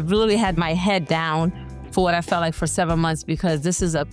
I've literally had my head down for what I felt like for 7 months, because this is I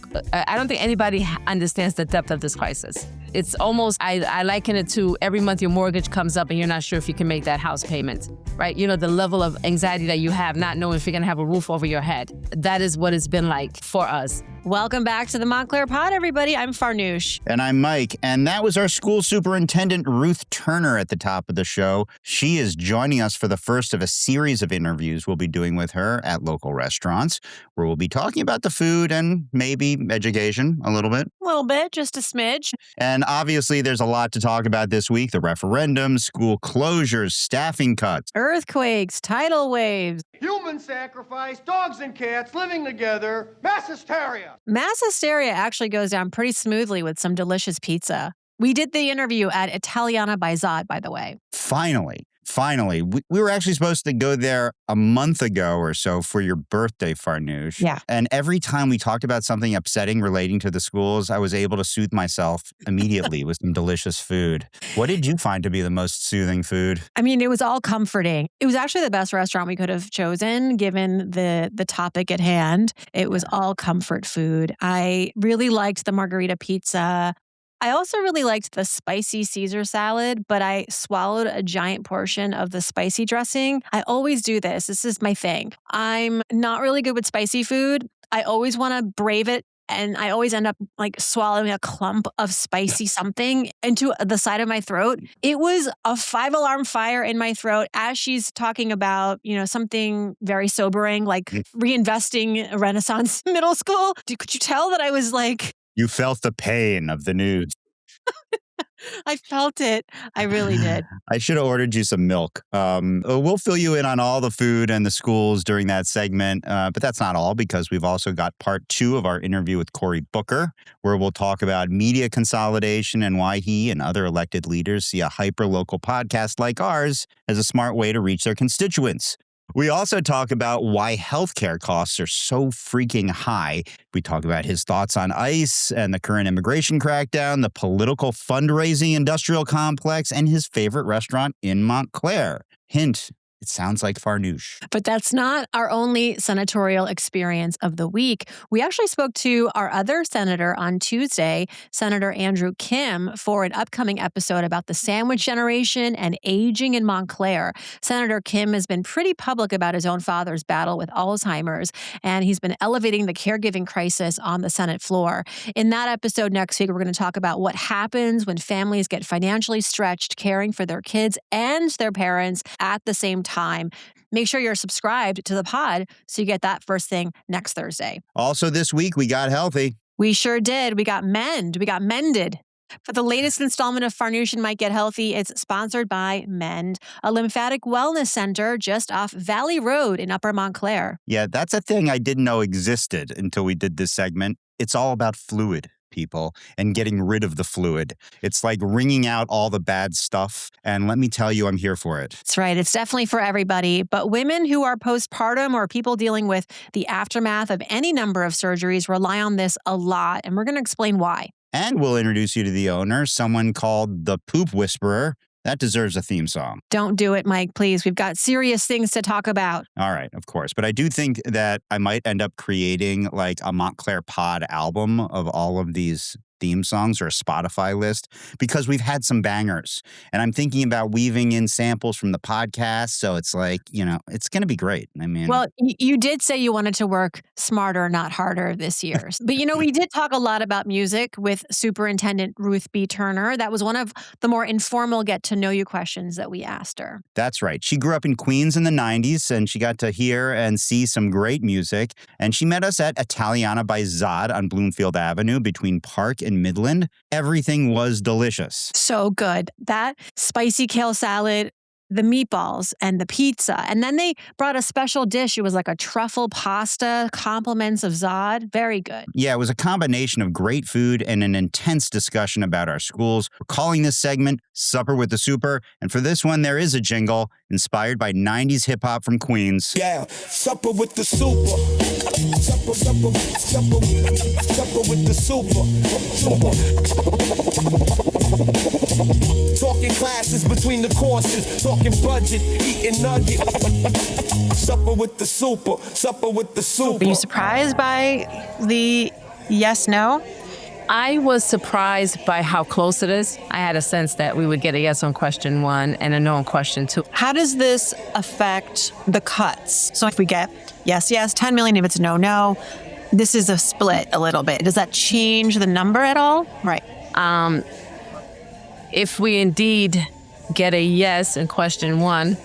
don't think anybody understands the depth of this crisis. It's almost, I liken it to every month your mortgage comes up and you're not sure if you can make that house payment, right? You know, the level of anxiety that you have, not knowing if you're gonna have a roof over your head. That is what it's been like for us. Welcome back to the Montclair Pod, everybody. I'm Farnoosh. And I'm Mike. And that was our school superintendent, Ruth Turner, at the top of the show. She is joining us for the first of a series of interviews we'll be doing with her at local restaurants, where we'll be talking about the food and maybe education a little bit. A little bit, just a smidge. And obviously, there's a lot to talk about this week. The referendum, school closures, staffing cuts, Earthquakes, tidal waves. Human sacrifice, dogs and cats living together, mass hysteria. Mass hysteria actually goes down pretty smoothly with some delicious pizza. We did the interview at Italiana by Zod, by the way. Finally. We were actually supposed to go there a month ago or so for your birthday, Farnoosh. Yeah. And every time we talked about something upsetting relating to the schools, I was able to soothe myself immediately with some delicious food. What did you find to be the most soothing food? I mean, it was all comforting. It was actually the best restaurant we could have chosen, given the topic at hand. It was all comfort food. I really liked the margarita pizza. I also really liked the spicy Caesar salad, but I swallowed a giant portion of the spicy dressing. I always do this. This is my thing. I'm not really good with spicy food. I always want to brave it. And I always end up like swallowing a clump of spicy something into the side of my throat. It was a 5-alarm fire in my throat as she's talking about, you know, something very sobering, like reinvesting Renaissance middle school. Could you tell that I was like... You felt the pain of the news. I felt it. I really did. I should have ordered you some milk. We'll fill you in on all the food and the schools during that segment. But that's not all, because we've also got part 2 of our interview with Cory Booker, where we'll talk about media consolidation and why he and other elected leaders see a hyper-local podcast like ours as a smart way to reach their constituents. We also talk about why healthcare costs are so freaking high. We talk about his thoughts on ICE and the current immigration crackdown, the political fundraising industrial complex, and his favorite restaurant in Montclair. Hint, it sounds like Farnoosh. But that's not our only senatorial experience of the week. We actually spoke to our other senator on Tuesday, Senator Andrew Kim, for an upcoming episode about the sandwich generation and aging in Montclair. Senator Kim has been pretty public about his own father's battle with Alzheimer's, and he's been elevating the caregiving crisis on the Senate floor. In that episode next week, we're going to talk about what happens when families get financially stretched caring for their kids and their parents at the same time. Make sure you're subscribed to the pod so you get that first thing next Thursday. Also this week, we got healthy. We sure did. We got mended. For the latest installment of Farnoosh and Mike Get Healthy, it's sponsored by Mend, a lymphatic wellness center just off Valley Road in Upper Montclair. Yeah, that's a thing I didn't know existed until we did this segment. It's all about fluid, people, and getting rid of the fluid. It's like wringing out all the bad stuff. And let me tell you, I'm here for it. That's right. It's definitely for everybody. But women who are postpartum or people dealing with the aftermath of any number of surgeries rely on this a lot. And we're going to explain why. And we'll introduce you to the owner, someone called the Poop Whisperer. That deserves a theme song. Don't do it, Mike, please. We've got serious things to talk about. All right, of course. But I do think that I might end up creating like a Montclair pod album of all of these theme songs, or a Spotify list, because we've had some bangers. And I'm thinking about weaving in samples from the podcast. So it's like, you know, it's going to be great. I mean, well, you did say you wanted to work smarter, not harder this year. But, you know, we did talk a lot about music with Superintendent Ruth B. Turner. That was one of the more informal get to know you questions that we asked her. That's right. She grew up in Queens in the 90s, and she got to hear and see some great music. And she met us at Italiana by Zod on Bloomfield Avenue between Park and Midland. Everything was delicious. So good. That spicy kale salad, the meatballs, and the pizza. And then they brought a special dish. It was like a truffle pasta, compliments of Zod. Very good. Yeah, it was a combination of great food and an intense discussion about our schools. We're calling this segment Supper with the Super. And for this one, there is a jingle inspired by 90s hip hop from Queens. Yeah, supper with the super. Supper with the super. Talking classes between the courses. Talking budget, eating nugget. Supper with the super. Supper with the super. Were you surprised by the yes, no? I was surprised by how close it is. I had a sense that we would get a yes on question 1 and a no on question 2. How does this affect the cuts? So if we get yes, yes, 10 million, if it's no, no, this is a split a little bit. Does that change the number at all? Right. If we indeed get a yes in question 1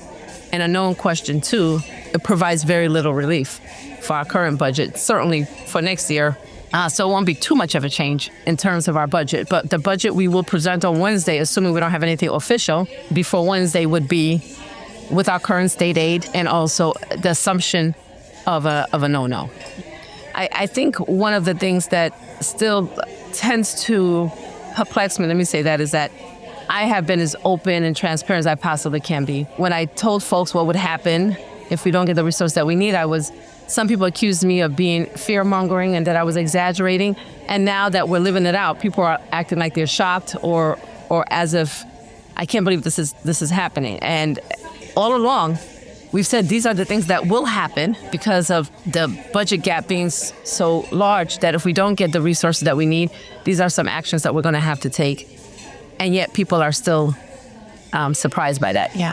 and a no in question 2, it provides very little relief for our current budget, certainly for next year. So it won't be too much of a change in terms of our budget. But the budget we will present on Wednesday, assuming we don't have anything official, before Wednesday would be with our current state aid and also the assumption of a no-no. I think one of the things that still tends to perplex me, let me say that, is that I have been as open and transparent as I possibly can be. When I told folks what would happen if we don't get the resource that we need, some people accused me of being fear-mongering and that I was exaggerating. And now that we're living it out, people are acting like they're shocked or as if, I can't believe this is happening. And all along, we've said these are the things that will happen because of the budget gap being so large that if we don't get the resources that we need, these are some actions that we're going to have to take. And yet people are still surprised by that. Yeah.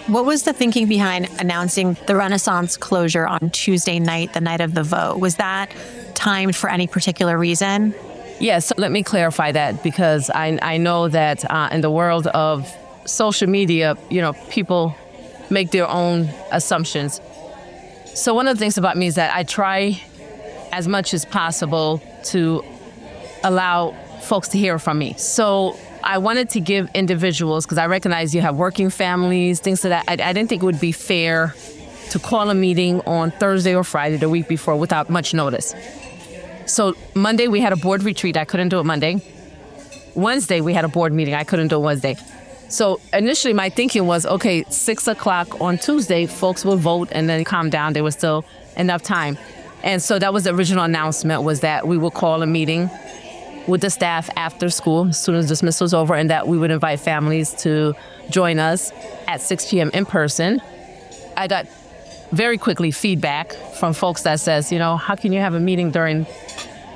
What was the thinking behind announcing the Renaissance closure on Tuesday night, the night of the vote? Was that timed for any particular reason? Yes, let me clarify that, because I know that in the world of social media, people make their own assumptions. So one of the things about me is that I try as much as possible to allow folks to hear from me. So I wanted to give individuals, because I recognize you have working families, things like that. I didn't think it would be fair to call a meeting on Thursday or Friday the week before without much notice. So Monday we had a board retreat. I couldn't do it Monday. Wednesday we had a board meeting. I couldn't do it Wednesday. So initially my thinking was, okay, 6 o'clock on Tuesday, folks will vote and then calm down. There was still enough time. And so that was the original announcement, was that we will call a meeting with the staff after school, as soon as dismissal was over, and that we would invite families to join us at 6 p.m. in person. I got very quickly feedback from folks that says, how can you have a meeting during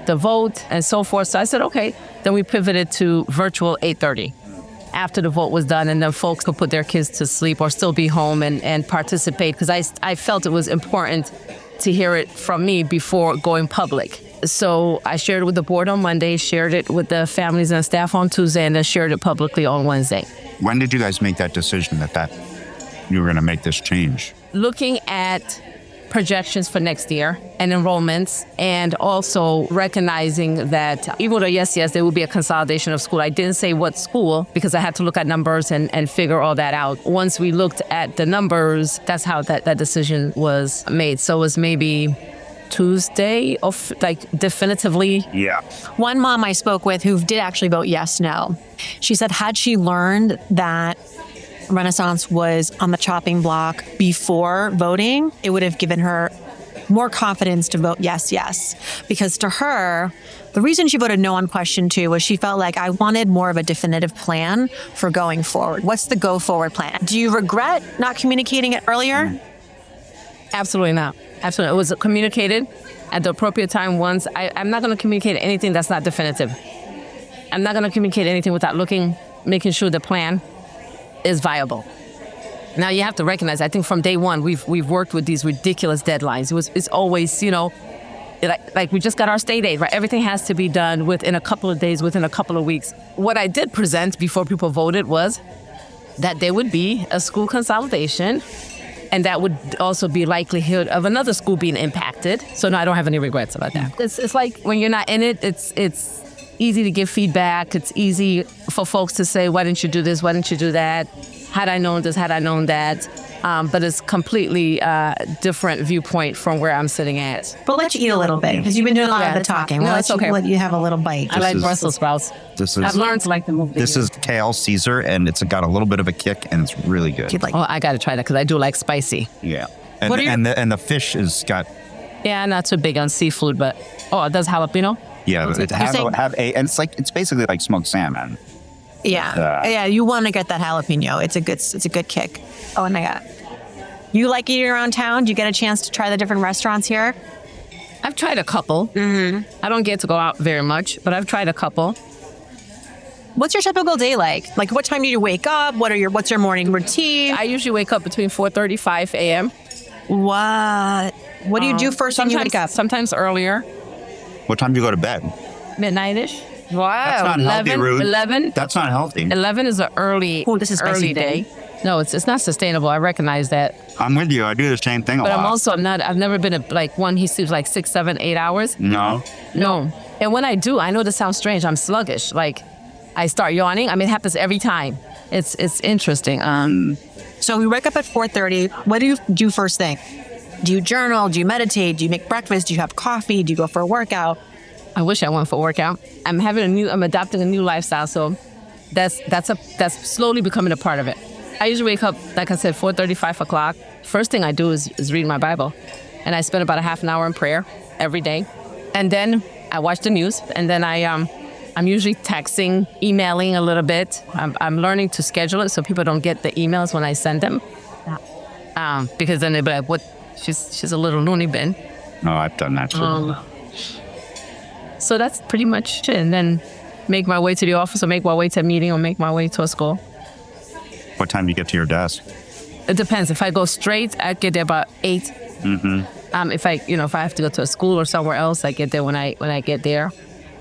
the vote and so forth? So I said, okay. Then we pivoted to virtual 8:30 after the vote was done, and then folks could put their kids to sleep or still be home and participate, because I felt it was important to hear it from me before going public. So I shared it with the board on Monday, shared it with the families and staff on Tuesday, and then shared it publicly on Wednesday. When did you guys make that decision that you were going to make this change? Looking at projections for next year and enrollments, and also recognizing that even with a yes, there will be a consolidation of school. I didn't say what school because I had to look at numbers and figure all that out. Once we looked at the numbers, that's how that decision was made. So it was maybe Tuesday of definitively. Yeah. One mom I spoke with who did actually vote yes, no. She said had she learned that Renaissance was on the chopping block before voting, it would have given her more confidence to vote yes. Because to her, the reason she voted no on question 2 was she felt like I wanted more of a definitive plan for going forward. What's the go forward plan? Do you regret not communicating it earlier? Absolutely not. Absolutely. It was communicated at the appropriate time once. I'm not going to communicate anything that's not definitive. I'm not going to communicate anything without making sure the plan is viable. Now you have to recognize, I think from day one, we've worked with these ridiculous deadlines. It's always, like we just got our state aid, right? Everything has to be done within a couple of days, within a couple of weeks. What I did present before people voted was that there would be a school consolidation, and that would also be likelihood of another school being impacted. So no, I don't have any regrets about that. It's like when you're not in it, it's easy to give feedback. It's easy for folks to say, why didn't you do this? Why didn't you do that? Had I known this, had I known that? But it's completely different viewpoint from where I'm sitting at. But let's eat a little bit, because you've been doing a lot of the talking. No, it's okay. Let you have a little bite. I like Brussels sprouts. I've learned to like them. This is kale Caesar, and it's got a little bit of a kick, and it's really good. I got to try that, because I do like spicy. Yeah. And the fish has got... Yeah, not too big on seafood, but... Oh, it does jalapeno? Yeah, and it's basically like smoked salmon. Yeah. You want to get that jalapeno. It's a good kick. Oh, and I got. You like eating around town? Do you get a chance to try the different restaurants here? I've tried a couple. Mm-hmm. I don't get to go out very much, but I've tried a couple. What's your typical day like? Like, what time do you wake up? What's your morning routine? I usually wake up between 4:30, 5 a.m. What do you do first when you wake up? Sometimes earlier. What time do you go to bed? Midnight-ish. Wow. That's not healthy, Ruth. 11. That's not healthy. 11 is an early, This is early day. No, it's not sustainable. I recognize that. I'm with you. I do the same thing a lot. But I've never been one who sleeps like 6, 7, 8 hours. No. And when I do, I know this sounds strange. I'm sluggish. Like, I start yawning. I mean, it happens every time. It's interesting. So we wake up at 4:30. What do you do first thing? Do you journal? Do you meditate? Do you make breakfast? Do you have coffee? Do you go for a workout? I wish I went for a workout. I'm adopting a new lifestyle, so that's slowly becoming a part of it. I usually wake up, like I said, 4:30, 5 o'clock. First thing I do is read my Bible, and I spend about a half an hour in prayer every day, and then I watch the news, and then I'm usually texting, emailing a little bit. I'm learning to schedule it so people don't get the emails when I send them, because then they'll be like, "What? She's a little loony bin." No, I've done that too. So that's pretty much it. And then make my way to the office, or make my way to a meeting, or make my way to a school. What time do you get to your desk? It depends. If I go straight, I get there about 8. Mm-hmm. If I have to go to a school or somewhere else, I get there when I get there.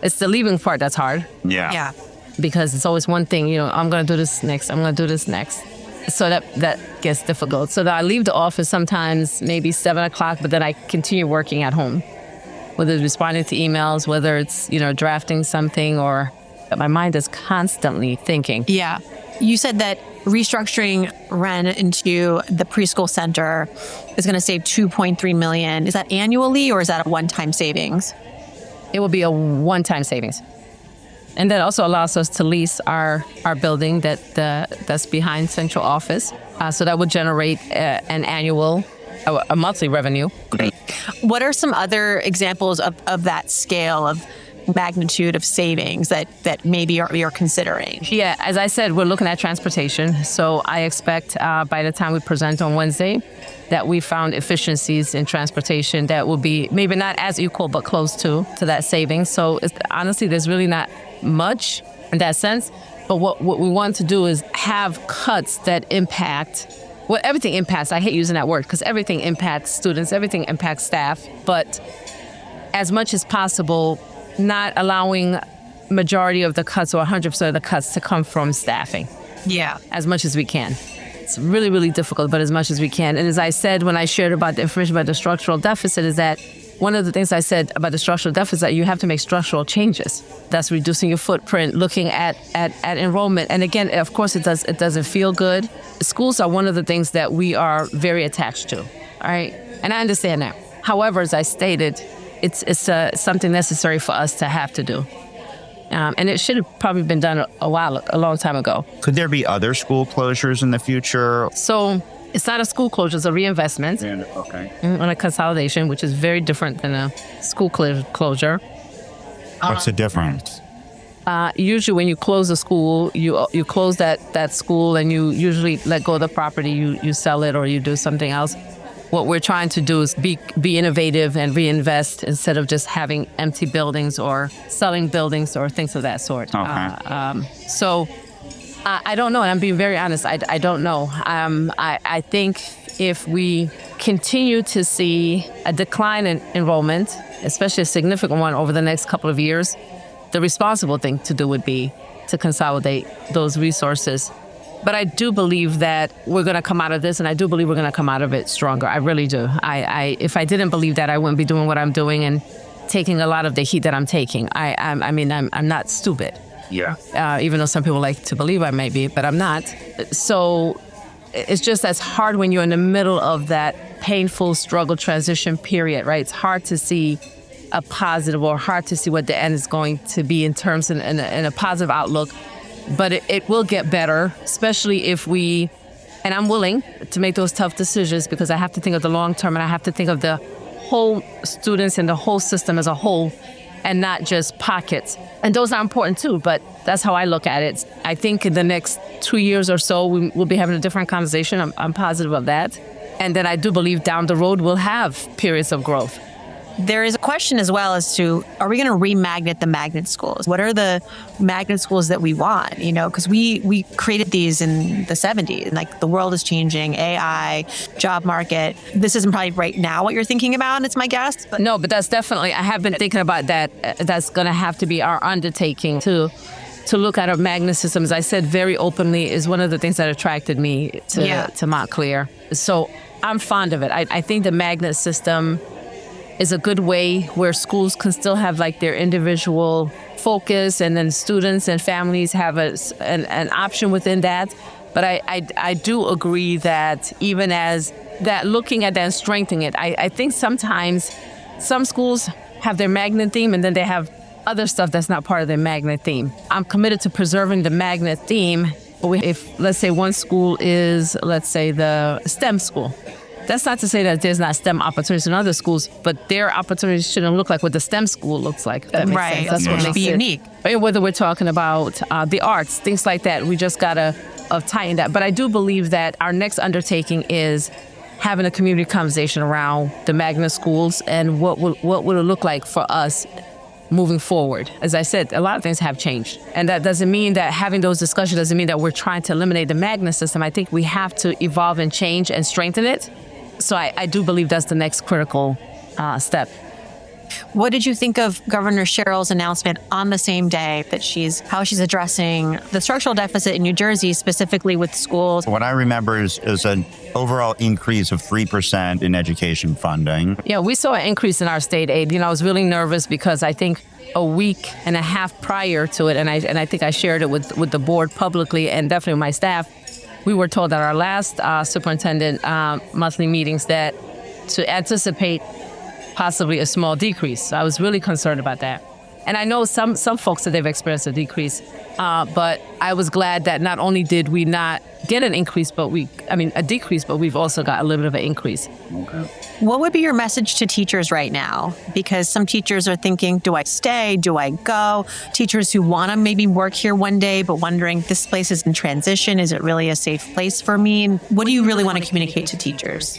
It's the leaving part that's hard. Yeah. Because it's always one thing, I'm going to do this next. I'm going to do this next. So that gets difficult. So that I leave the office sometimes maybe 7 o'clock, but then I continue working at home. Whether it's responding to emails, whether it's, drafting something, or my mind is constantly thinking. Yeah. You said that restructuring Ren into the preschool center is going to save $2.3 million. Is that annually, or is that a one-time savings? It will be a one-time savings. And that also allows us to lease our building that's behind central office. So that would generate an annual, a monthly revenue. Great. What are some other examples of that scale of magnitude of savings that maybe you're considering? Yeah, as I said, we're looking at transportation. So I expect by the time we present on Wednesday that we found efficiencies in transportation that will be maybe not as equal, but close to that savings. So honestly, there's really not much in that sense. But what we want to do is have cuts that impact, everything impacts. I hate using that word because everything impacts students, everything impacts staff. But as much as possible, not allowing majority of the cuts or 100% of the cuts to come from staffing. Yeah. As much as we can. It's really, really difficult, but as much as we can. And as I said when I shared about the information about the structural deficit is that one of the things I said about the structural deficit is that you have to make structural changes. That's reducing your footprint, looking at enrollment. And again, of course, it doesn't feel good. Schools are one of the things that we are very attached to, all right? And I understand that. However, as I stated, it's something necessary for us to have to do. And it should have probably been done a long time ago. Could there be other school closures in the future? So it's not a school closure, it's a reinvestment. Okay. On a consolidation, which is very different than a school closure. What's the difference? Usually when you close a school, you close that school and you usually let go of the property, you sell it or you do something else. What we're trying to do is be innovative and reinvest instead of just having empty buildings or selling buildings or things of that sort. Okay. So I don't know, and I'm being very honest. I don't know. I think if we continue to see a decline in enrollment, especially a significant one over the next couple of years, the responsible thing to do would be to consolidate those resources. But I do believe that we're going to come out of this, and I do believe we're going to come out of it stronger. I really do. If I didn't believe that, I wouldn't be doing what I'm doing and taking a lot of the heat that I'm taking. I'm not stupid. Yeah. Even though some people like to believe I may be, but I'm not. So it's just as hard when you're in the middle of that painful struggle transition period, right? It's hard to see a positive or hard to see what the end is going to be in terms in a positive outlook. But it will get better, especially if we, and I'm willing to make those tough decisions because I have to think of the long term and I have to think of the whole students and the whole system as a whole and not just pockets. And those are important too, but That's how I look at it. I think in the next 2 years or so, we'll be having a different conversation. I'm positive of that. And then I do believe down the road, we'll have periods of growth. There is a question as well as to, are we going to remagnet the magnet schools? What are the magnet schools that we want? You know, because we created these in the 70s. Like, the world is changing, AI, job market. This isn't probably right now what you're thinking about, it's my guess. But no, but that's definitely, I have been thinking about that. That's going to have to be our undertaking to look at our magnet system. As I said very openly, is one of the things that attracted me to Montclair. So I'm fond of it. I think the magnet system is a good way where schools can still have like their individual focus, and then students and families have an option within that. But I do agree that even as that, looking at that and strengthening it, I think sometimes some schools have their magnet theme and then they have other stuff that's not part of their magnet theme. I'm committed to preserving the magnet theme. If, let's say, one school is, let's say, the STEM school, that's not to say that there's not STEM opportunities in other schools, but their opportunities shouldn't look like what the STEM school looks like. That makes sense. That's what makes it unique. Whether we're talking about the arts, things like that, we just gotta tighten that. But I do believe that our next undertaking is having a community conversation around the magnet schools and what would it look like for us moving forward. As I said, a lot of things have changed. And that doesn't mean that having those discussions doesn't mean that we're trying to eliminate the magnet system. I think we have to evolve and change and strengthen it. So I do believe that's the next critical step. What did you think of Governor Sherrill's announcement on the same day that how she's addressing the structural deficit in New Jersey, specifically with schools? What I remember is an overall increase of 3% in education funding. Yeah, we saw an increase in our state aid. You know, I was really nervous because I think a week and a half prior to it, and I think I shared it with the board publicly and definitely with my staff, we were told at our last superintendent monthly meetings that to anticipate possibly a small decrease. So I was really concerned about that. And I know some folks that they've experienced a decrease, but I was glad that not only did we not get an increase, a decrease, but we've also got a little bit of an increase. Okay. What would be your message to teachers right now? Because some teachers are thinking, do I stay? Do I go? Teachers who want to maybe work here one day, but wondering, this place is in transition. Is it really a safe place for me? And what do you really want to communicate to teachers?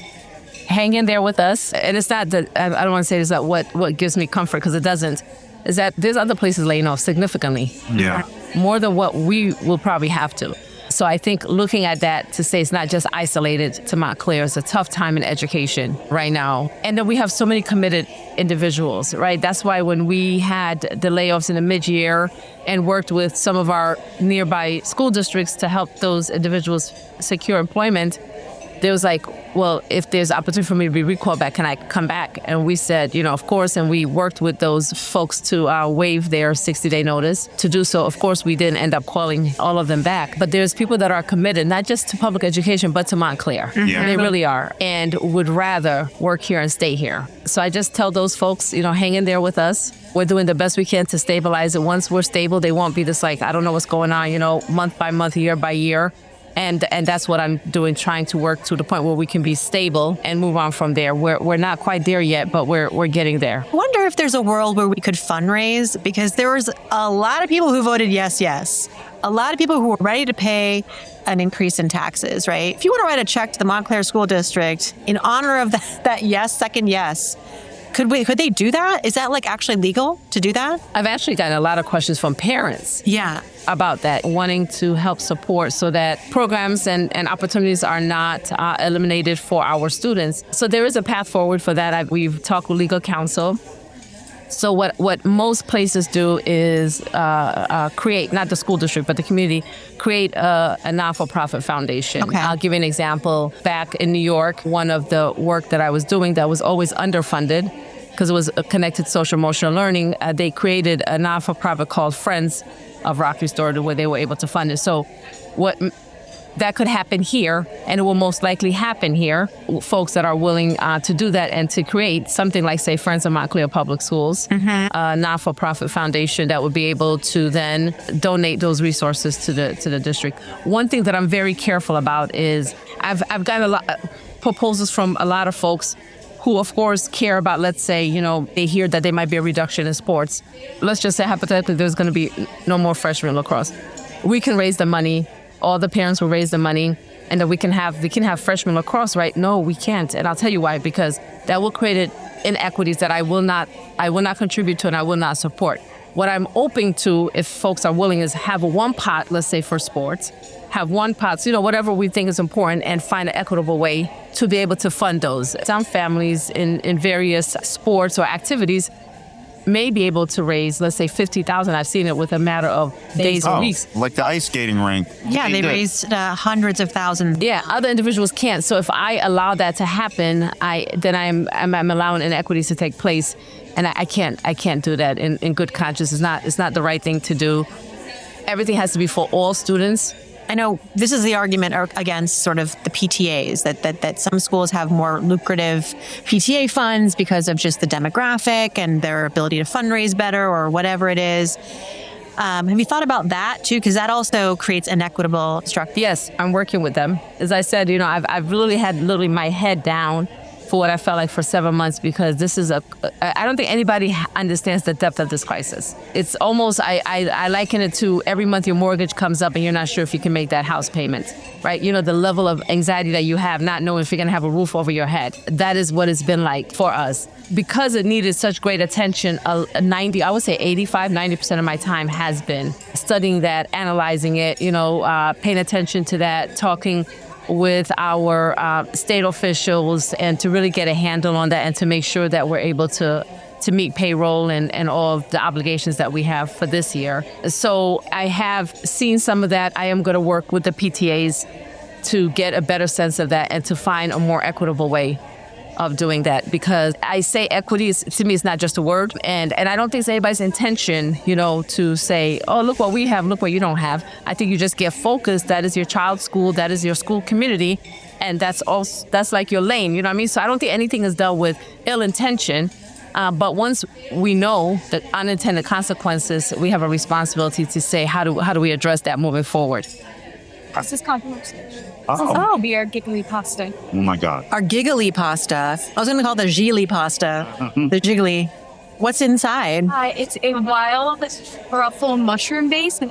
Hang in there with us. And it's not that, I don't want to say it's not what gives me comfort, because it doesn't, is that there's other places laying off significantly. Yeah. More than what we will probably have to. So I think looking at that to say it's not just isolated to Montclair, it's a tough time in education right now. And then we have so many committed individuals, right? That's why when we had the layoffs in the mid-year and worked with some of our nearby school districts to help those individuals secure employment, there was like, well, if there's opportunity for me to be recalled back, can I come back? And we said, of course, and we worked with those folks to waive their 60-day notice. To do so, of course, we didn't end up calling all of them back. But there's people that are committed, not just to public education, but to Montclair. Yeah. They really are, and would rather work here and stay here. So I just tell those folks, hang in there with us. We're doing the best we can to stabilize it. Once we're stable, they won't be just like, I don't know what's going on, month by month, year by year. And that's what I'm doing, trying to work to the point where we can be stable and move on from there. We're not quite there yet, but we're getting there. I wonder if there's a world where we could fundraise, because there was a lot of people who voted yes, yes. A lot of people who were ready to pay an increase in taxes, right? If you want to write a check to the Montclair School District in honor of that yes, second yes, could they do that? Is that actually legal to do that? I've actually gotten a lot of questions from parents. Yeah. About that, wanting to help support so that programs and opportunities are not eliminated for our students. So there is a path forward for that. We've talked with legal counsel. So what most places do is create, not the school district, but the community, create a not-for-profit foundation. Okay. I'll give you an example. Back in New York, one of the work that I was doing that was always underfunded, because it was connected to social emotional learning, they created a not-for-profit called Friends of Rock Restored, where they were able to fund it. So that could happen here, and it will most likely happen here. Folks that are willing to do that and to create something like, say, Friends of Montclair Public Schools, a not-for-profit foundation that would be able to then donate those resources to the district. One thing that I'm very careful about is I've gotten a lot of proposals from a lot of folks who of course care about, let's say, they hear that there might be a reduction in sports. Let's just say hypothetically there's going to be no more freshman lacrosse. We can raise the money. All the parents will raise the money, and then we can have freshman lacrosse, right? No, we can't. And I'll tell you why, because that will create inequities that I will not contribute to and I will not support. What I'm open to, if folks are willing, is have one pot, let's say for sports, have one pot, whatever we think is important, and find an equitable way to be able to fund those. Some families in various sports or activities may be able to raise, let's say, $50,000. I've seen it with a matter of days or weeks. Like the ice skating rink. Yeah, they raised hundreds of thousands. Yeah, other individuals can't. So if I allow that to happen, I'm allowing inequities to take place, and I can't do that in good conscience. It's not the right thing to do. Everything has to be for all students. I know this is the argument against sort of the PTAs, that some schools have more lucrative PTA funds because of just the demographic and their ability to fundraise better or whatever it is. Have you thought about that too? Because that also creates inequitable structure. Yes, I'm working with them. As I said, I've really had my head down for what I felt like for 7 months, because this is I don't think anybody understands the depth of this crisis. It's almost, I liken it to every month your mortgage comes up and you're not sure if you can make that house payment, right? The level of anxiety that you have, not knowing if you're going to have a roof over your head. That is what it's been like for us. Because it needed such great attention, 90% of my time has been studying that, analyzing it, paying attention to that, talking with our state officials, and to really get a handle on that and to make sure that we're able to meet payroll and all of the obligations that we have for this year. So I have seen some of that. I am going to work with the PTAs to get a better sense of that and to find a more equitable way of doing that, because I say equity to me, it's not just a word, and I don't think it's anybody's intention, to say, oh, look what we have, look what you don't have. I think you just get focused. That is your child's school, that is your school community, and that's like your lane. You know what I mean? So I don't think anything is dealt with ill intention. But once we know the unintended consequences, we have a responsibility to say, how do we address that moving forward? This is controversial. Oh. We are giggly pasta. Oh my God. Our giggly pasta. I was going to call it the gigli pasta. The jiggly. What's inside? It's a wild truffle mushroom base, and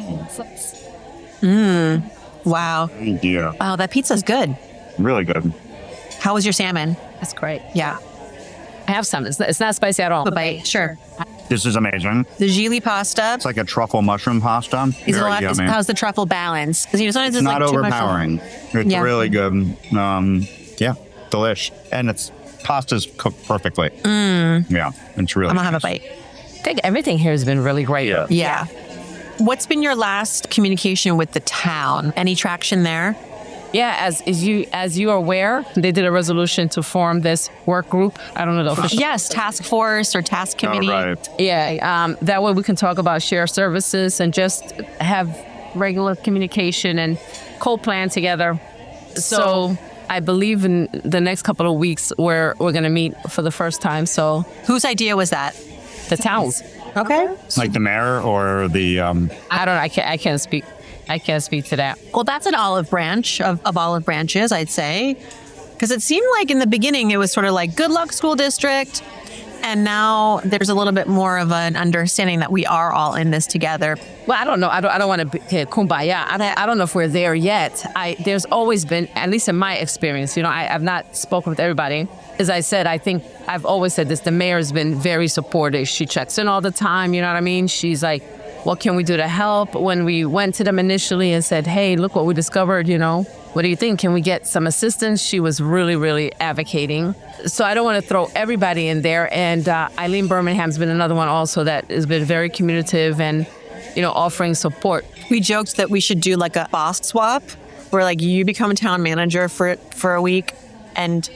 Wow. Yeah. Wow, that pizza's good. Really good. How was your salmon? That's great. Yeah. I have some. It's not spicy at all. A bite, sure. This is amazing. The gigli pasta. It's like a truffle mushroom pasta. Is Very yummy. how's the truffle balance? Because sometimes It's it's not like overpowering. It's Yeah. really good. Yeah, delish. And pasta's cooked perfectly. Yeah, it's really I'm going to have a nice. bite. I think everything here has been really great. Yeah. What's been your last communication with the town? Any traction there? Yeah, as you are aware, they did a resolution to form this work group. I don't know the official. Yes, task force or task committee. Right. Yeah, that way we can talk about shared services and just have regular communication and co-plan together. So I believe in the next couple of weeks we're going to meet for the first time. So Whose idea was that? the towns. Okay. Like the mayor or the... I don't know. I can't speak. I can't speak to that. Well, that's an olive branch of olive branches, I'd say. Because it seemed like in the beginning it was sort of like, good luck, school district. And now there's a little bit more of an understanding that we are all in this together. Well, I don't know. I don't want to be kumbaya. I don't know if we're there yet. There's always been, at least in my experience, I've not spoken with everybody. As I said, I think I've always said this. The mayor has been very supportive. She checks in all the time. You know what I mean? She's like, what can we do to help? When we went to them initially and said, hey, look what we discovered, what do you think? Can we get some assistance? She was really, really advocating. So I don't want to throw everybody in there. And Eileen Birmingham's been another one also that has been very communicative and, offering support. We joked that we should do like a boss swap where like you become town manager for a week and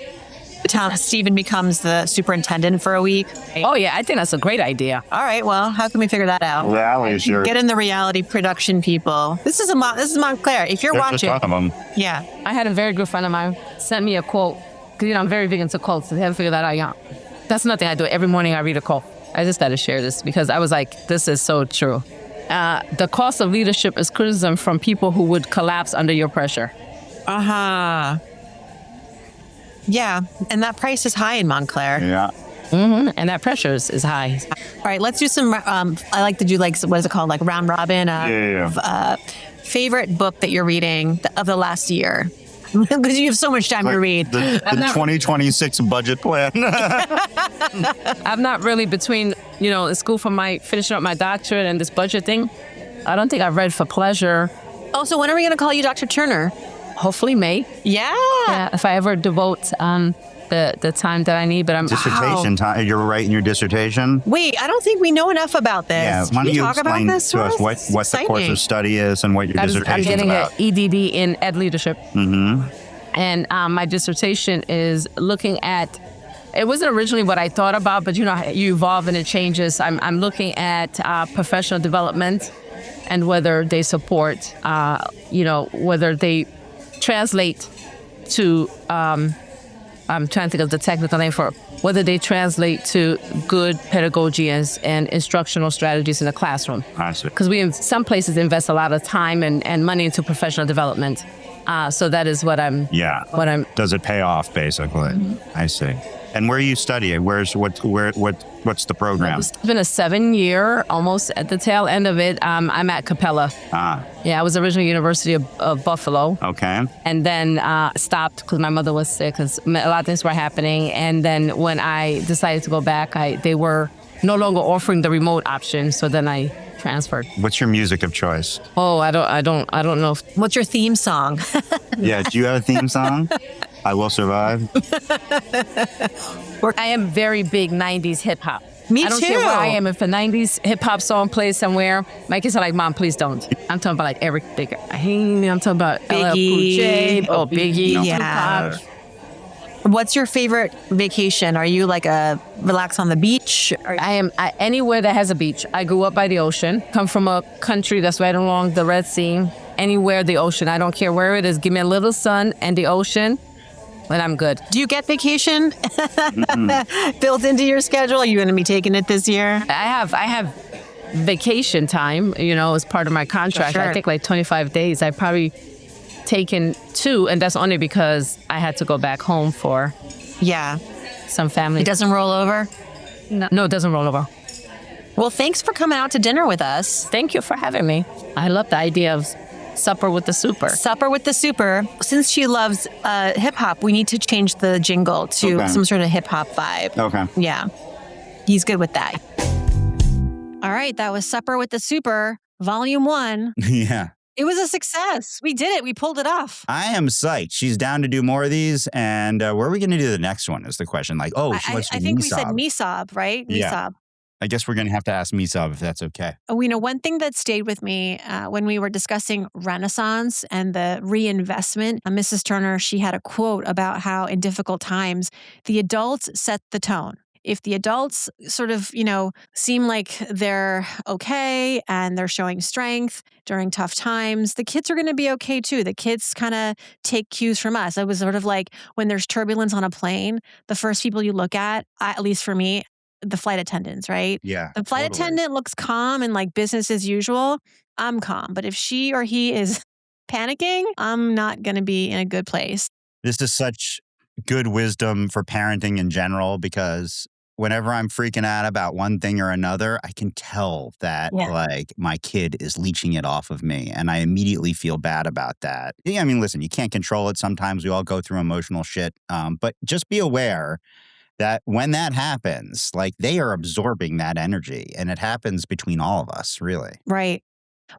Stephen becomes the superintendent for a week. Oh, yeah, I think that's a great idea. All right, well, how can we figure that out? Rally, sure. Get in the reality production people. This is Montclair. If you're watching, Just one of them. yeah. I had a very good friend of mine sent me a quote, because, I'm very big into quotes, so they haven't figured that out yet. That's nothing I do. Every morning I read a quote. I just got to share this because I was like, this is so true. The cost of leadership is criticism from people who would collapse under your pressure. Uh-huh. Yeah. And that price is high in Montclair. Yeah. And that pressure is high. All right, let's do some. I like to do like, what is it called? Like round robin. Favorite book that you're reading of the last year? Because you have so much time to read. The 2026 budget plan. I'm not really between, in school for finishing up my doctorate and this budget thing. I don't think I've read for pleasure. Oh, so when are we going to call you Dr. Turner? Hopefully May. Yeah. If I ever devote the time that I need, but I'm dissertation time. You're writing your dissertation? Wait, I don't think we know enough about this. Yeah, why don't you talk about explain this to us what the course of study is and what your dissertation is about? I'm getting an EDD in Ed Leadership. And my dissertation is looking at, it wasn't originally what I thought about, but you evolve and it changes. I'm looking at professional development and whether they support, whether they translate to, I'm trying to think of the technical name for it, whether they translate to good pedagogy and instructional strategies in the classroom. I see. Because we, in some places, invest a lot of time and money into professional development. So that is what I'm. Yeah. Does it pay off, basically? I see. And where are you studying? What's the program? It's been a 7-year, almost at the tail end of it. I'm at Capella. Yeah, I was originally University of Buffalo. Okay. And then stopped because my mother was sick, because a lot of things were happening. And then when I decided to go back, they were no longer offering the remote option. So then I transferred. What's your music of choice? Oh, I don't know. What's your theme song? Yeah, do you have a theme song? I Will Survive. I am very big 90s hip hop. Me I don't too. care where I am. If a 90s hip hop song plays somewhere, my kids are like, Mom, please don't. I'm talking about like Eric Baker. I'm talking about LL Cool J. Biggie. Yeah. Tupac. What's your favorite vacation? Are you like a relax on the beach? I am anywhere that has a beach. I grew up by the ocean. Come from a country that's right along the Red Sea. Anywhere the ocean. I don't care where it is. Give me a little sun and the ocean, and I'm good. Do you get vacation built into your schedule? Are you going to be taking it this year? I have vacation time, as part of my contract. Sure. I think like 25 days. I've probably taken 2, and that's only because I had to go back home for some family. It doesn't roll over? No, it doesn't roll over. Well, thanks for coming out to dinner with us. Thank you for having me. I love the idea of supper with the super. Supper with the super. Since she loves hip hop, we need to change the jingle to some sort of hip hop vibe. Okay. Yeah. He's good with that. All right. That was Supper with the Super, Volume 1. Yeah. It was a success. We did it. We pulled it off. I am psyched. She's down to do more of these. And where are we going to do the next one is the question. Like, she wants to do I think Mesob. we said Mesob, right? Yeah. Mesob. I guess we're going to have to ask Mesob if that's okay. One thing that stayed with me when we were discussing Renaissance and the reinvestment, Mrs. Turner, she had a quote about how in difficult times, the adults set the tone. If the adults sort of, seem like they're okay and they're showing strength during tough times, the kids are going to be okay too. The kids kind of take cues from us. It was sort of like when there's turbulence on a plane, the first people you look at least for me, the flight attendants, right? Yeah. The flight attendant looks calm and like business as usual. I'm calm. But if she or he is panicking, I'm not going to be in a good place. This is such good wisdom for parenting in general, because whenever I'm freaking out about one thing or another, I can tell that like my kid is leeching it off of me, and I immediately feel bad about that. Yeah, I mean, listen, you can't control it. Sometimes we all go through emotional shit, but just be aware that when that happens, like they are absorbing that energy, and it happens between all of us, really. Right.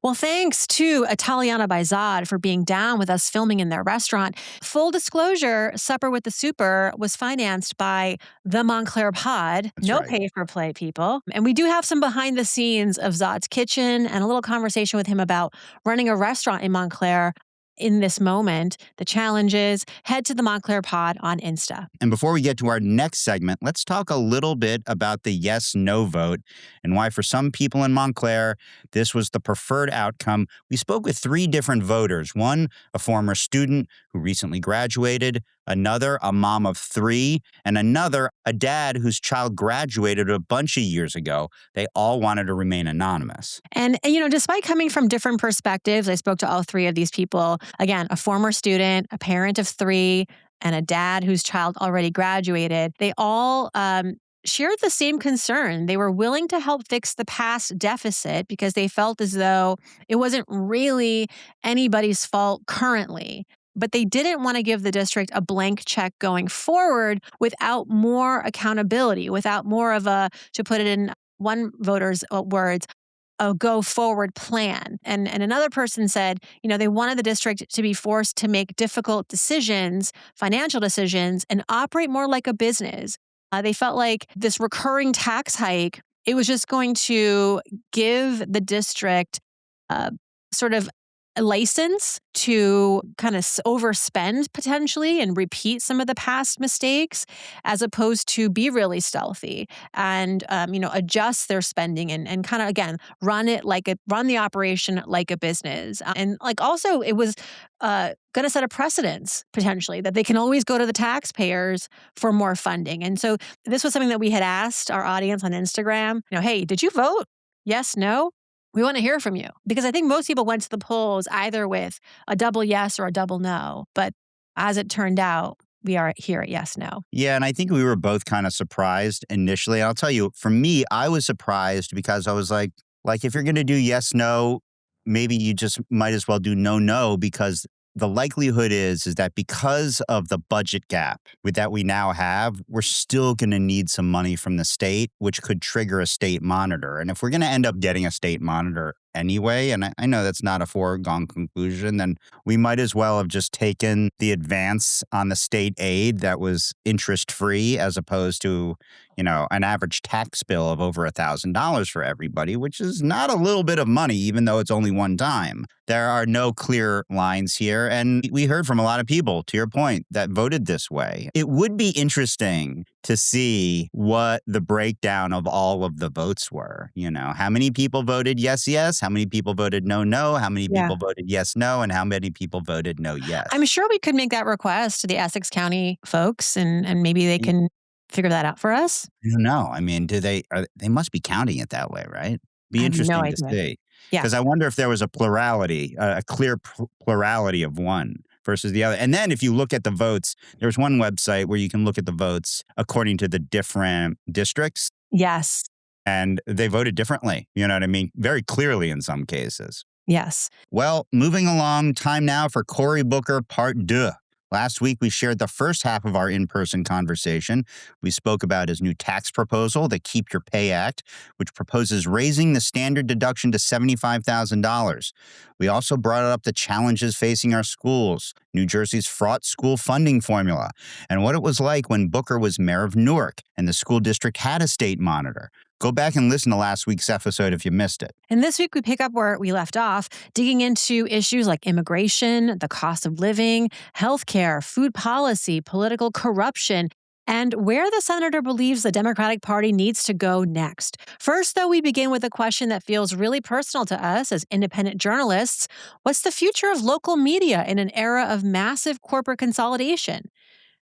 Well, thanks to Italiana by Zod for being down with us filming in their restaurant. Full disclosure, Supper with the Super was financed by the Montclair Pod. That's no right. pay for play, people. And we do have some behind the scenes of Zod's kitchen and a little conversation with him about running a restaurant in Montclair. In this moment, the challenges, head to the Montclair Pod on Insta. And before we get to our next segment, let's talk a little bit about the yes-no vote and why for some people in Montclair, this was the preferred outcome. We spoke with 3 different voters. One, a former student who recently graduated, another, a mom of 3, and another, a dad whose child graduated a bunch of years ago. They all wanted to remain anonymous. And despite coming from different perspectives, I spoke to all 3 of these people. Again, a former student, a parent of 3, and a dad whose child already graduated, they all shared the same concern. They were willing to help fix the past deficit because they felt as though it wasn't really anybody's fault currently. But they didn't want to give the district a blank check going forward without more accountability, without more of a, to put it in one voter's words, a go forward plan. And another person said, they wanted the district to be forced to make difficult decisions, financial decisions, and operate more like a business. They felt like this recurring tax hike, it was just going to give the district sort of a license to kind of overspend potentially and repeat some of the past mistakes, as opposed to be really stealthy and adjust their spending and kind of, again, run the operation like a business. And also it was going to set a precedence potentially that they can always go to the taxpayers for more funding. And so this was something that we had asked our audience on Instagram, hey, did you vote? Yes, no? We want to hear from you, because I think most people went to the polls either with a double yes or a double no. But as it turned out, we are here at yes, no. Yeah, and I think we were both kind of surprised initially. I'll tell you, for me, I was surprised because I was like if you're going to do yes, no, maybe you just might as well do no, no, because the likelihood is that because of the budget gap that we now have, we're still going to need some money from the state, which could trigger a state monitor. And if we're going to end up getting a state monitor anyway, and I know that's not a foregone conclusion, then we might as well have just taken the advance on the state aid that was interest-free as opposed to, an average tax bill of over $1,000 for everybody, which is not a little bit of money, even though it's only one time. There are no clear lines here. And we heard from a lot of people, to your point, that voted this way. It would be interesting to see what the breakdown of all of the votes were. How many people voted yes, yes? How many people voted no, no? How many people voted yes, no? And how many people voted no, yes? I'm sure we could make that request to the Essex County folks, and maybe they can figure that out for us. I don't know. I mean, they must be counting it that way, right? Be interesting to see. Yeah. Because I wonder if there was a plurality, a clear plurality of one versus the other. And then if you look at the votes, there's one website where you can look at the votes according to the different districts. Yes. And they voted differently. You know what I mean? Very clearly in some cases. Yes. Well, moving along, time now for Cory Booker Part 2. Last week, we shared the first half of our in-person conversation. We spoke about his new tax proposal, the Keep Your Pay Act, which proposes raising the standard deduction to $75,000. We also brought up the challenges facing our schools, New Jersey's fraught school funding formula, and what it was like when Booker was mayor of Newark and the school district had a state monitor. Go back and listen to last week's episode if you missed it. And this week we pick up where we left off, digging into issues like immigration, the cost of living, healthcare, food policy, political corruption, and where the senator believes the Democratic Party needs to go next. First, though, we begin with a question that feels really personal to us as independent journalists. What's the future of local media in an era of massive corporate consolidation?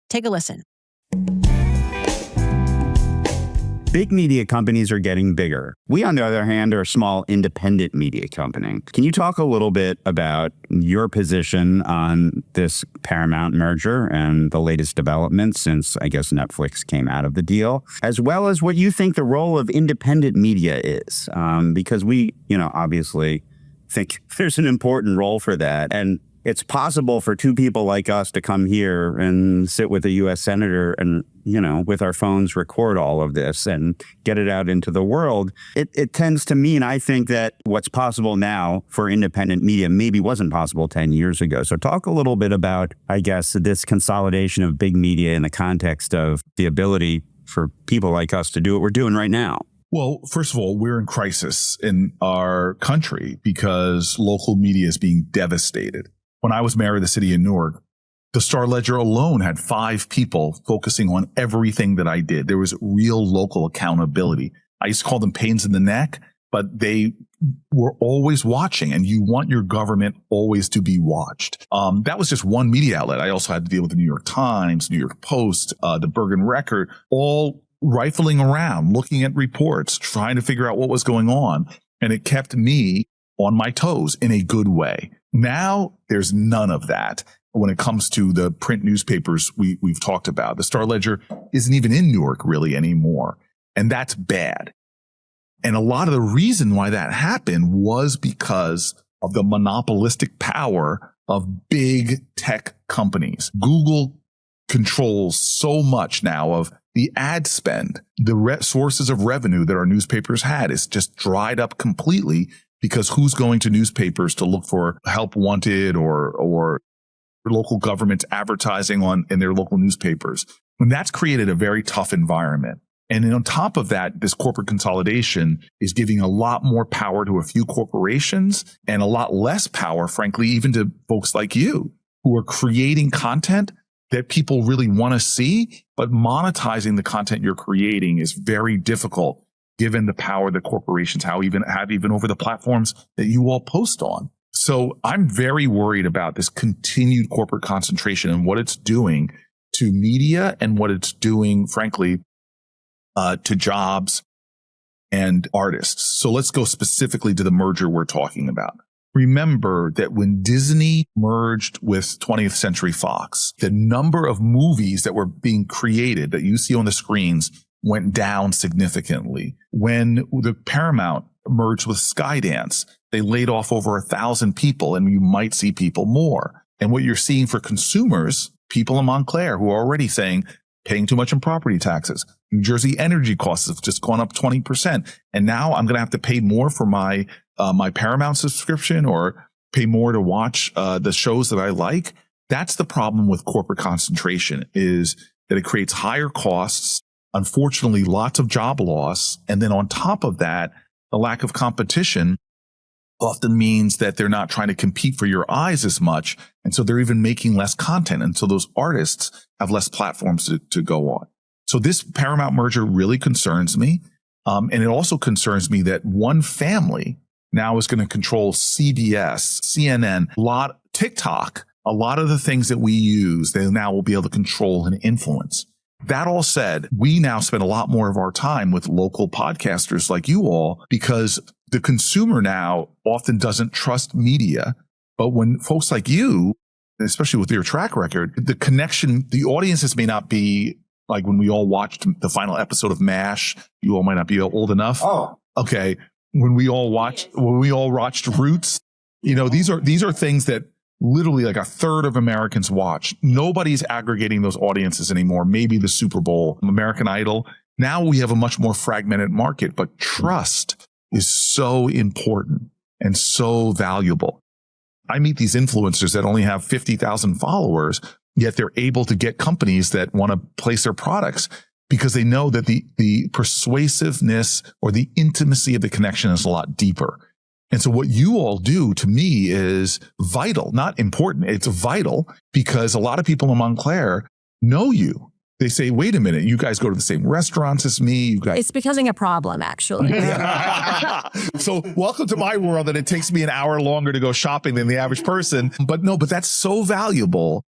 Take a listen. Big media companies are getting bigger. We, on the other hand, are a small independent media company. Can you talk a little bit about your position on this Paramount merger and the latest developments since, I guess, Netflix came out of the deal, as well as what you think the role of independent media is? Because we, obviously think there's an important role for that. And it's possible for two people like us to come here and sit with a U.S. senator and, with our phones record all of this and get it out into the world. It tends to mean, I think, that what's possible now for independent media maybe wasn't possible 10 years ago. So talk a little bit about, I guess, this consolidation of big media in the context of the ability for people like us to do what we're doing right now. Well, first of all, we're in crisis in our country because local media is being devastated. When I was mayor of the city of Newark, the Star Ledger alone had 5 people focusing on everything that I did. There was real local accountability. I used to call them pains in the neck, but they were always watching, and you want your government always to be watched. That was just one media outlet. I also had to deal with the New York Times, New York Post, the Bergen Record, all rifling around, looking at reports, trying to figure out what was going on. And it kept me on my toes in a good way. Now there's none of that. when it comes to the print newspapers we've talked about. The Star-Ledger isn't even in Newark really anymore. And that's bad. And a lot of the reason why that happened was because of the monopolistic power of big tech companies. Google controls so much now of the ad spend. The sources of revenue that our newspapers had is just dried up completely because who's going to newspapers to look for help wanted or local governments advertising in their local newspapers? And that's created a very tough environment. And then on top of that, this corporate consolidation is giving a lot more power to a few corporations and a lot less power, frankly, even to folks like you who are creating content that people really want to see, but monetizing the content you're creating is very difficult given the power that corporations have even over the platforms that you all post on. So I'm very worried about this continued corporate concentration and what it's doing to media and what it's doing, frankly, to jobs and artists. So let's go specifically to the merger we're talking about. Remember that when Disney merged with 20th Century Fox, the number of movies that were being created that you see on the screens went down significantly. When the Paramount merged with Skydance, they laid off over 1,000 people, and you might see people more. And what you're seeing for consumers, people in Montclair who are already saying, paying too much in property taxes. New Jersey energy costs have just gone up 20%. And now I'm going to have to pay more for my Paramount subscription or pay more to watch the shows that I like. That's the problem with corporate concentration, is that it creates higher costs, unfortunately, lots of job loss. And then on top of that, the lack of competition often means that they're not trying to compete for your eyes as much. And so they're even making less content. And so those artists have less platforms to go on. So this Paramount merger really concerns me. And it also concerns me that one family now is going to control CBS, CNN, TikTok, a lot of the things that we use, they now will be able to control and influence. That all said, we now spend a lot more of our time with local podcasters like you all because the consumer now often doesn't trust media. But when folks like you, especially with your track record, the connection, the audiences may not be like when we all watched the final episode of MASH. You all might not be old enough. Oh, okay. When we all watched Roots, these are things that literally like a third of Americans watch. Nobody's aggregating those audiences anymore. Maybe the Super Bowl, American Idol. Now we have a much more fragmented market, but trust is so important and so valuable. I meet these influencers that only have 50,000 followers, yet they're able to get companies that want to place their products because they know that the persuasiveness or the intimacy of the connection is a lot deeper. And so what you all do to me is vital, not important. It's vital because a lot of people in Montclair know you. They say, wait a minute, you guys go to the same restaurants as me. You guys. It's becoming a problem, actually. So welcome to my world, and it takes me an hour longer to go shopping than the average person. But that's so valuable.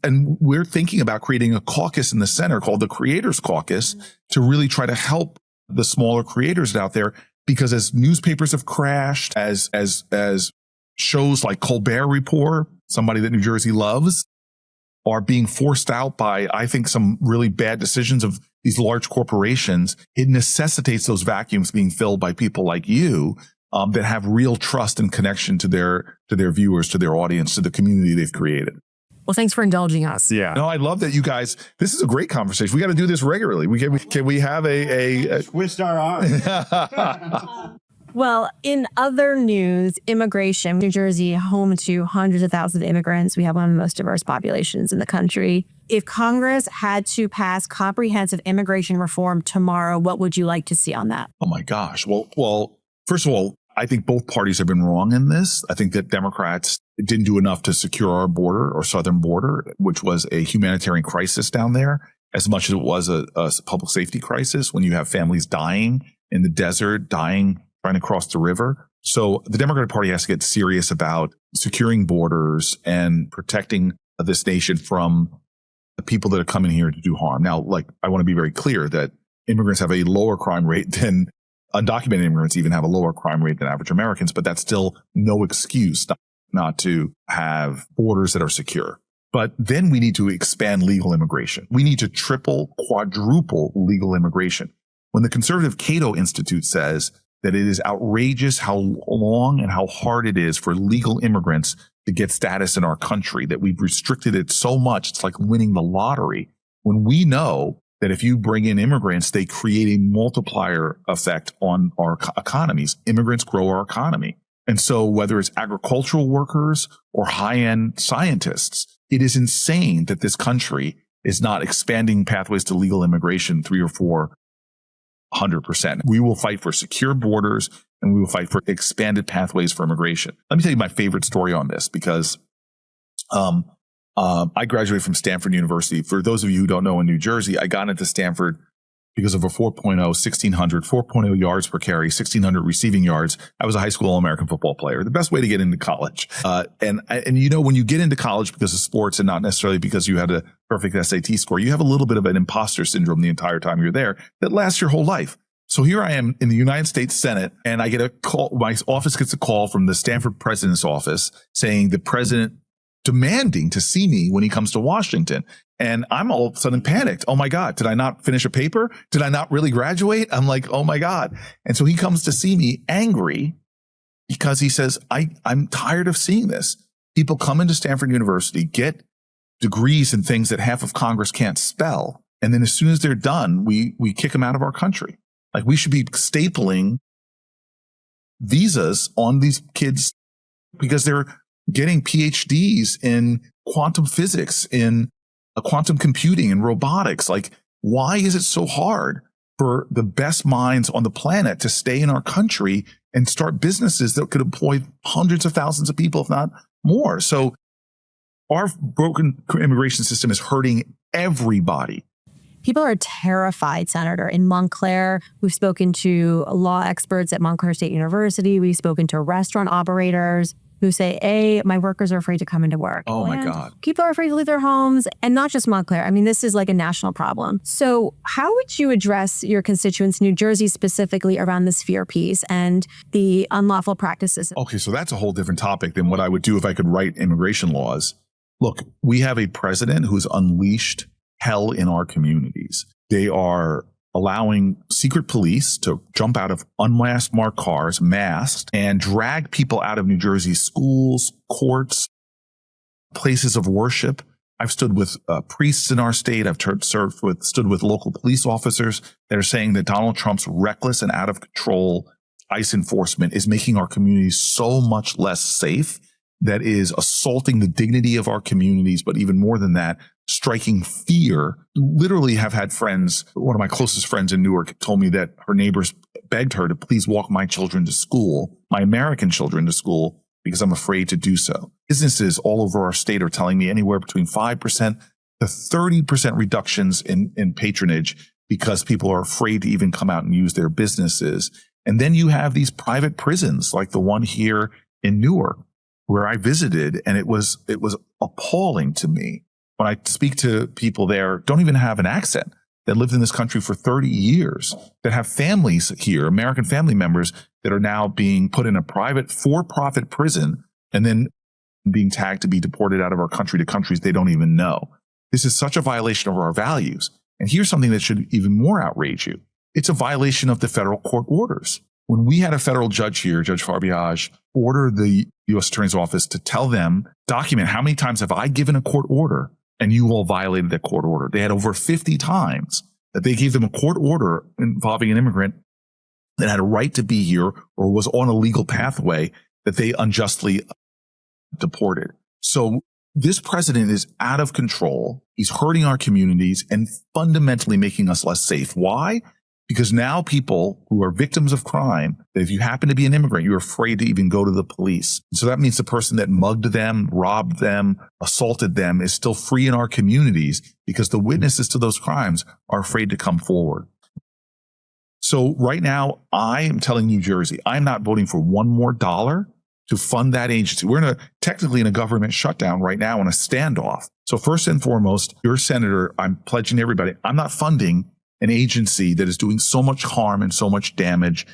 And we're thinking about creating a caucus in the center called the Creators Caucus to really try to help the smaller creators out there. Because as newspapers have crashed, as shows like Colbert Report, somebody that New Jersey loves, are being forced out by, I think, some really bad decisions of these large corporations, it necessitates those vacuums being filled by people like you that have real trust and connection to their viewers, to their audience, to the community they've created. Well, thanks for indulging us. Yeah. No, I love that you guys, this is a great conversation. We got to do this regularly. Can we have a twist our arm? Well, in other news, immigration, New Jersey, home to hundreds of thousands of immigrants. We have one of the most diverse populations in the country. If Congress had to pass comprehensive immigration reform tomorrow, what would you like to see on that? Oh, my gosh. Well, first of all, I think both parties have been wrong in this. I think that Democrats didn't do enough to secure our border or southern border, which was a humanitarian crisis down there, as much as it was a public safety crisis when you have families dying in the desert, trying to cross the river. So the Democratic Party has to get serious about securing borders and protecting this nation from the people that are coming here to do harm. Now, I want to be very clear that immigrants have a lower crime rate than undocumented immigrants, even have a lower crime rate than average Americans, but that's still no excuse not to have borders that are secure. But then we need to expand legal immigration. We need to triple, quadruple legal immigration. When the conservative Cato Institute says that it is outrageous how long and how hard it is for legal immigrants to get status in our country, that we've restricted it so much, it's like winning the lottery. When we know that if you bring in immigrants, they create a multiplier effect on our economies. Immigrants grow our economy. And so whether it's agricultural workers or high-end scientists, it is insane that this country is not expanding pathways to legal immigration 300 or 400%. We will fight for secure borders and we will fight for expanded pathways for immigration. Let me tell you my favorite story on this, because I graduated from Stanford University. For those of you who don't know, in New Jersey, I got into Stanford because of a 4.0 yards per carry, 1,600 receiving yards. I was a high school All-American football player, the best way to get into college. And you know, when you get into college because of sports and not necessarily because you had a perfect SAT score, you have a little bit of an imposter syndrome the entire time you're there that lasts your whole life. So here I am in the United States Senate, and I get a call. My office gets a call from the Stanford president's office saying the president demanding to see me when he comes to Washington. And I'm all of a sudden panicked. Oh my God, did I not finish a paper? Did I not really graduate? I'm like, oh my God. And so he comes to see me angry because he says, I'm tired of seeing this. People come into Stanford University, get degrees in things that half of Congress can't spell. And then as soon as they're done, we kick them out of our country. Like, we should be stapling visas on these kids because they're getting PhDs in quantum physics, in quantum computing, and robotics. Like, why is it so hard for the best minds on the planet to stay in our country and start businesses that could employ hundreds of thousands of people, if not more? So our broken immigration system is hurting everybody. People are terrified, Senator. In Montclair, we've spoken to law experts at Montclair State University. We've spoken to restaurant operators who say, my workers are afraid to come into work. Oh, my God. People are afraid to leave their homes, and not just Montclair. I mean, this is like a national problem. So how would you address your constituents, New Jersey specifically, around this fear piece and the unlawful practices? Okay, so that's a whole different topic than what I would do if I could write immigration laws. Look, we have a president who's unleashed hell in our communities. They are allowing secret police to jump out of unmasked marked cars, masked, and drag people out of New Jersey's schools, courts, places of worship. I've stood with priests in our state. I've stood with local police officers that are saying that Donald Trump's reckless and out of control ICE enforcement is making our communities so much less safe, that is assaulting the dignity of our communities, but even more than that, striking fear. Literally have had friends, one of my closest friends in Newark told me that her neighbors begged her to please walk my children to school, my American children to school, because I'm afraid to do so. Businesses all over our state are telling me anywhere between 5% to 30% reductions in patronage because people are afraid to even come out and use their businesses. And then you have these private prisons like the one here in Newark, where I visited, and it was appalling to me. When I speak to people there, don't even have an accent, that lived in this country for 30 years, that have families here, American family members, that are now being put in a private for-profit prison and then being tagged to be deported out of our country to countries they don't even know. This is such a violation of our values. And here's something that should even more outrage you. It's a violation of the federal court orders. When we had a federal judge here, Judge Farbiage, order the U.S. Attorney's Office to tell them, document how many times have I given a court order and you all violated that court order. They had over 50 times that they gave them a court order involving an immigrant that had a right to be here or was on a legal pathway that they unjustly deported. So this president is out of control. He's hurting our communities and fundamentally making us less safe. Why? Because now people who are victims of crime, that if you happen to be an immigrant, you're afraid to even go to the police. So that means the person that mugged them, robbed them, assaulted them is still free in our communities because the witnesses to those crimes are afraid to come forward. So right now, I am telling New Jersey, I'm not voting for one more dollar to fund that agency. We're technically in a government shutdown right now, in a standoff. So first and foremost, your senator, I'm pledging to everybody, I'm not funding an agency that is doing so much harm and so much damage.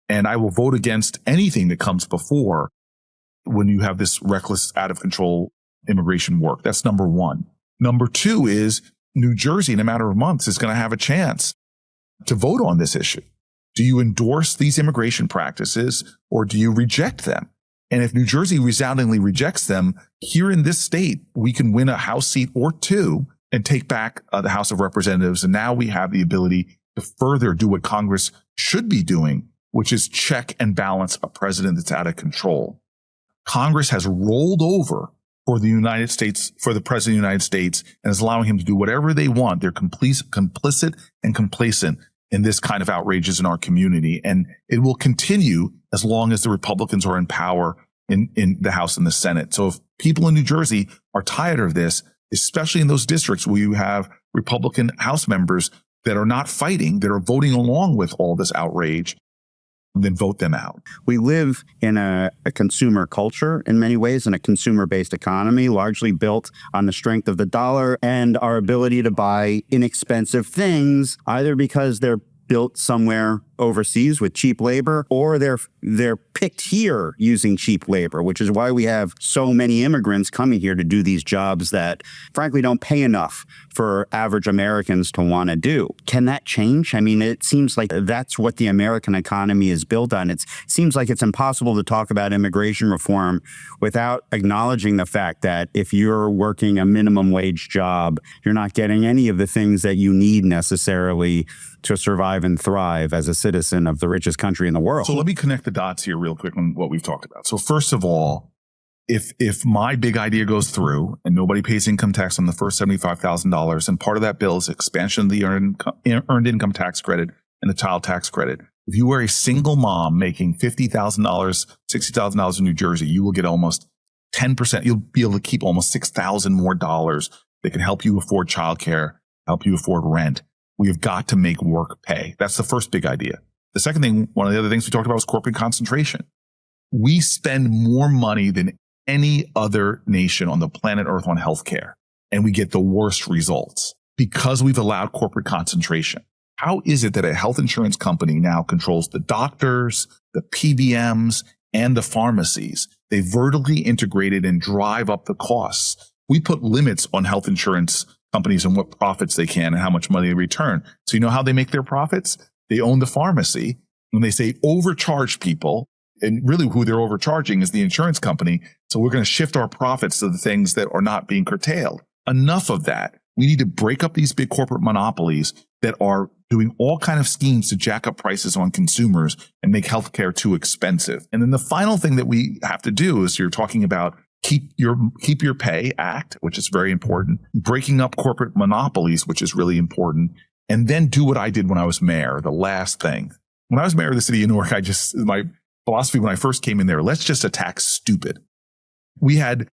And I will vote against anything that comes before when you have this reckless, out of control immigration work. That's number one. Number two is New Jersey, in a matter of months, is going to have a chance to vote on this issue. Do you endorse these immigration practices or do you reject them? And if New Jersey resoundingly rejects them, here in this state, we can win a House seat or two and take back the House of Representatives. And now we have the ability to further do what Congress should be doing, which is check and balance a president that's out of control. Congress has rolled over for the United States, for the president of the United States, and is allowing him to do whatever they want. They're complicit and complacent in this kind of outrages in our community. And it will continue as long as the Republicans are in power in the House and the Senate. So if people in New Jersey are tired of this, especially in those districts where you have Republican House members that are not fighting, that are voting along with all this outrage, then vote them out. We live in a consumer culture in many ways, in a consumer-based economy, largely built on the strength of the dollar and our ability to buy inexpensive things, either because they're built somewhere overseas with cheap labor, or they're picked here using cheap labor, which is why we have so many immigrants coming here to do these jobs that frankly don't pay enough for average Americans to want to do. Can that change? I mean, it seems like that's what the American economy is built on. It seems like it's impossible to talk about immigration reform without acknowledging the fact that if you're working a minimum wage job, you're not getting any of the things that you need necessarily to survive and thrive as a citizen of the richest country in the world. So let me connect the dots here real quick on what we've talked about. So first of all, if my big idea goes through and nobody pays income tax on the first $75,000, and part of that bill is expansion of the earned income tax credit and the child tax credit. If you are a single mom making $50,000, $60,000 in New Jersey, you will get almost 10%. You'll be able to keep almost $6,000 more dollars that can help you afford childcare, help you afford rent. We have got to make work pay. That's the first big idea. The second thing, one of the other things we talked about was corporate concentration. We spend more money than any other nation on the planet Earth on healthcare, and we get the worst results because we've allowed corporate concentration. How is it that a health insurance company now controls the doctors, the PBMs, and the pharmacies? They vertically integrated and drive up the costs. We put limits on health insurance companies and what profits they can and how much money they return. So you know how they make their profits? They own the pharmacy. When they say overcharge people, and really who they're overcharging is the insurance company. So we're going to shift our profits to the things that are not being curtailed. Enough of that. We need to break up these big corporate monopolies that are doing all kind of schemes to jack up prices on consumers and make healthcare too expensive. And then the final thing that we have to do is you're talking about Keep your pay act, which is very important, breaking up corporate monopolies, which is really important, and then do what I did when I was mayor. The last thing, when I was mayor of the city of Newark, my philosophy when I first came in there, let's just attack stupid. We had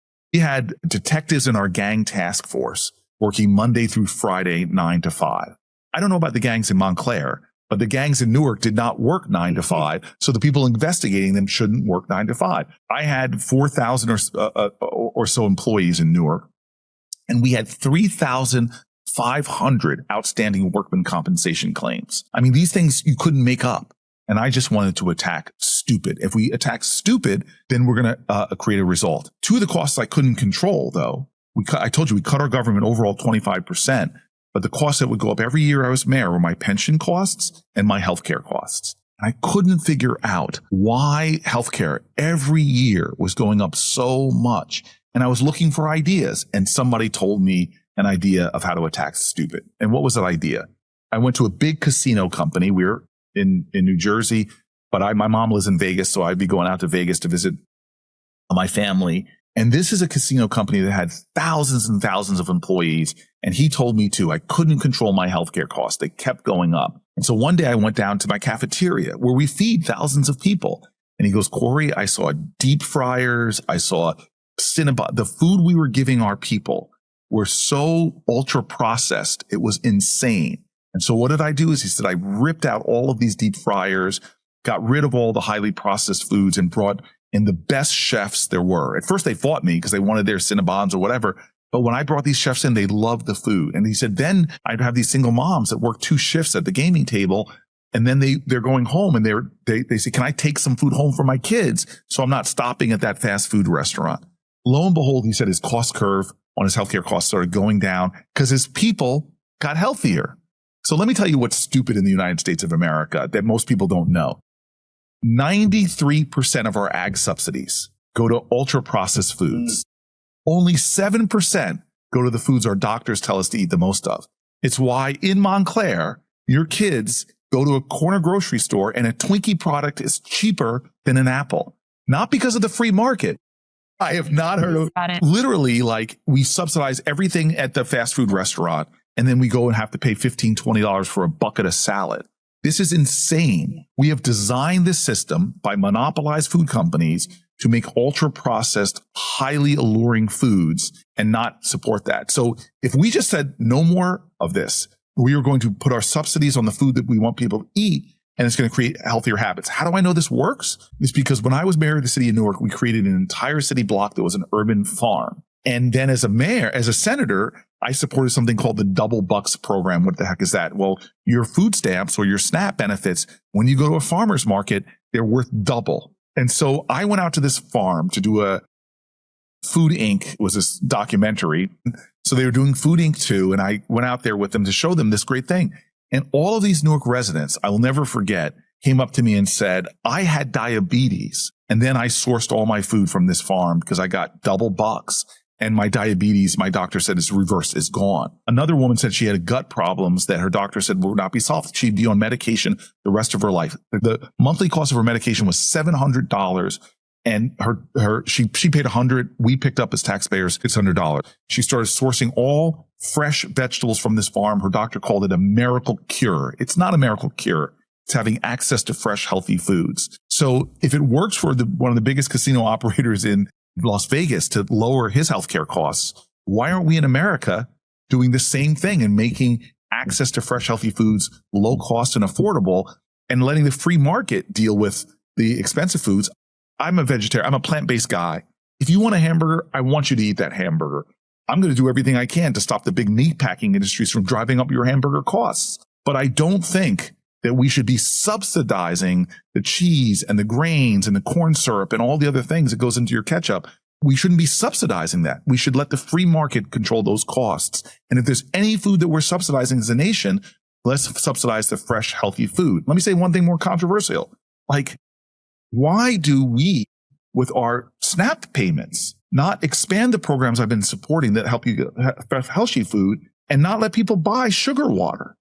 detectives in our gang task force working Monday through Friday, 9 to 5. I don't know about the gangs in Montclair, but the gangs in Newark did not work 9 to 5. So the people investigating them shouldn't work 9 to 5. I had 4,000 or so employees in Newark, and we had 3,500 outstanding workman compensation claims. I mean, these things you couldn't make up. And I just wanted to attack stupid. If we attack stupid, then we're going to create a result. Two of the costs I couldn't control, though. I told you we cut our government overall 25%. But the costs that would go up every year I was mayor were my pension costs and my healthcare costs. And I couldn't figure out why healthcare every year was going up so much. And I was looking for ideas, and somebody told me an idea of how to attack stupid. And what was that idea? I went to a big casino company. We were in New Jersey, but my mom lives in Vegas, so I'd be going out to Vegas to visit my family. And this is a casino company that had thousands and thousands of employees. And he told me I couldn't control my healthcare costs. They kept going up. And so one day I went down to my cafeteria where we feed thousands of people. And he goes, Cory, I saw deep fryers. I saw Cinnabon. The food we were giving our people were so ultra processed. It was insane. And so what did I do? He said, I ripped out all of these deep fryers, got rid of all the highly processed foods, and brought in the best chefs there were. At first they fought me because they wanted their Cinnabons or whatever. But when I brought these chefs in, they loved the food. And he said, then I'd have these single moms that work 2 shifts at the gaming table. And then they're going home and they say, can I take some food home for my kids? So I'm not stopping at that fast food restaurant. Lo and behold, he said his cost curve on his healthcare costs started going down because his people got healthier. So let me tell you what's stupid in the United States of America that most people don't know. 93% of our ag subsidies go to ultra-processed foods. Only 7% go to the foods our doctors tell us to eat the most of. It's why in Montclair, your kids go to a corner grocery store and a Twinkie product is cheaper than an apple. Not because of the free market. I have not heard of literally like we subsidize everything at the fast food restaurant and then we go and have to pay $15, $20 for a bucket of salad. This is insane. We have designed this system by monopolized food companies to make ultra-processed, highly alluring foods and not support that. So if we just said no more of this, we are going to put our subsidies on the food that we want people to eat, and it's going to create healthier habits. How do I know this works? It's because when I was mayor of the city of Newark, we created an entire city block that was an urban farm. And then as a senator, I supported something called the Double Bucks program. What the heck is that? Well, your food stamps or your SNAP benefits, when you go to a farmer's market, they're worth double. And so I went out to this farm to do a Food Inc. was this documentary. So they were doing Food Inc. too. And I went out there with them to show them this great thing. And all of these Newark residents, I will never forget, came up to me and said, I had diabetes. And then I sourced all my food from this farm because I got double bucks. And my diabetes, my doctor said, is reversed, is gone. Another woman said she had gut problems that her doctor said would not be solved. She'd be on medication the rest of her life. The monthly cost of her medication was $700. And she paid $100. We picked up as taxpayers $600. She started sourcing all fresh vegetables from this farm. Her doctor called it a miracle cure. It's not a miracle cure. It's having access to fresh, healthy foods. So if it works for one of the biggest casino operators in Las Vegas to lower his healthcare costs, why aren't we in America doing the same thing and making access to fresh, healthy foods low cost and affordable and letting the free market deal with the expensive foods? I'm a vegetarian. I'm a plant-based guy. If you want a hamburger, I want you to eat that hamburger. I'm going to do everything I can to stop the big meat packing industries from driving up your hamburger costs. But I don't think that we should be subsidizing the cheese and the grains and the corn syrup and all the other things that goes into your ketchup. We shouldn't be subsidizing that. We should let the free market control those costs. And if there's any food that we're subsidizing as a nation, let's subsidize the fresh, healthy food. Let me say one thing more controversial. Like, why do we, with our SNAP payments, not expand the programs I've been supporting that help you get healthy food and not let people buy sugar water?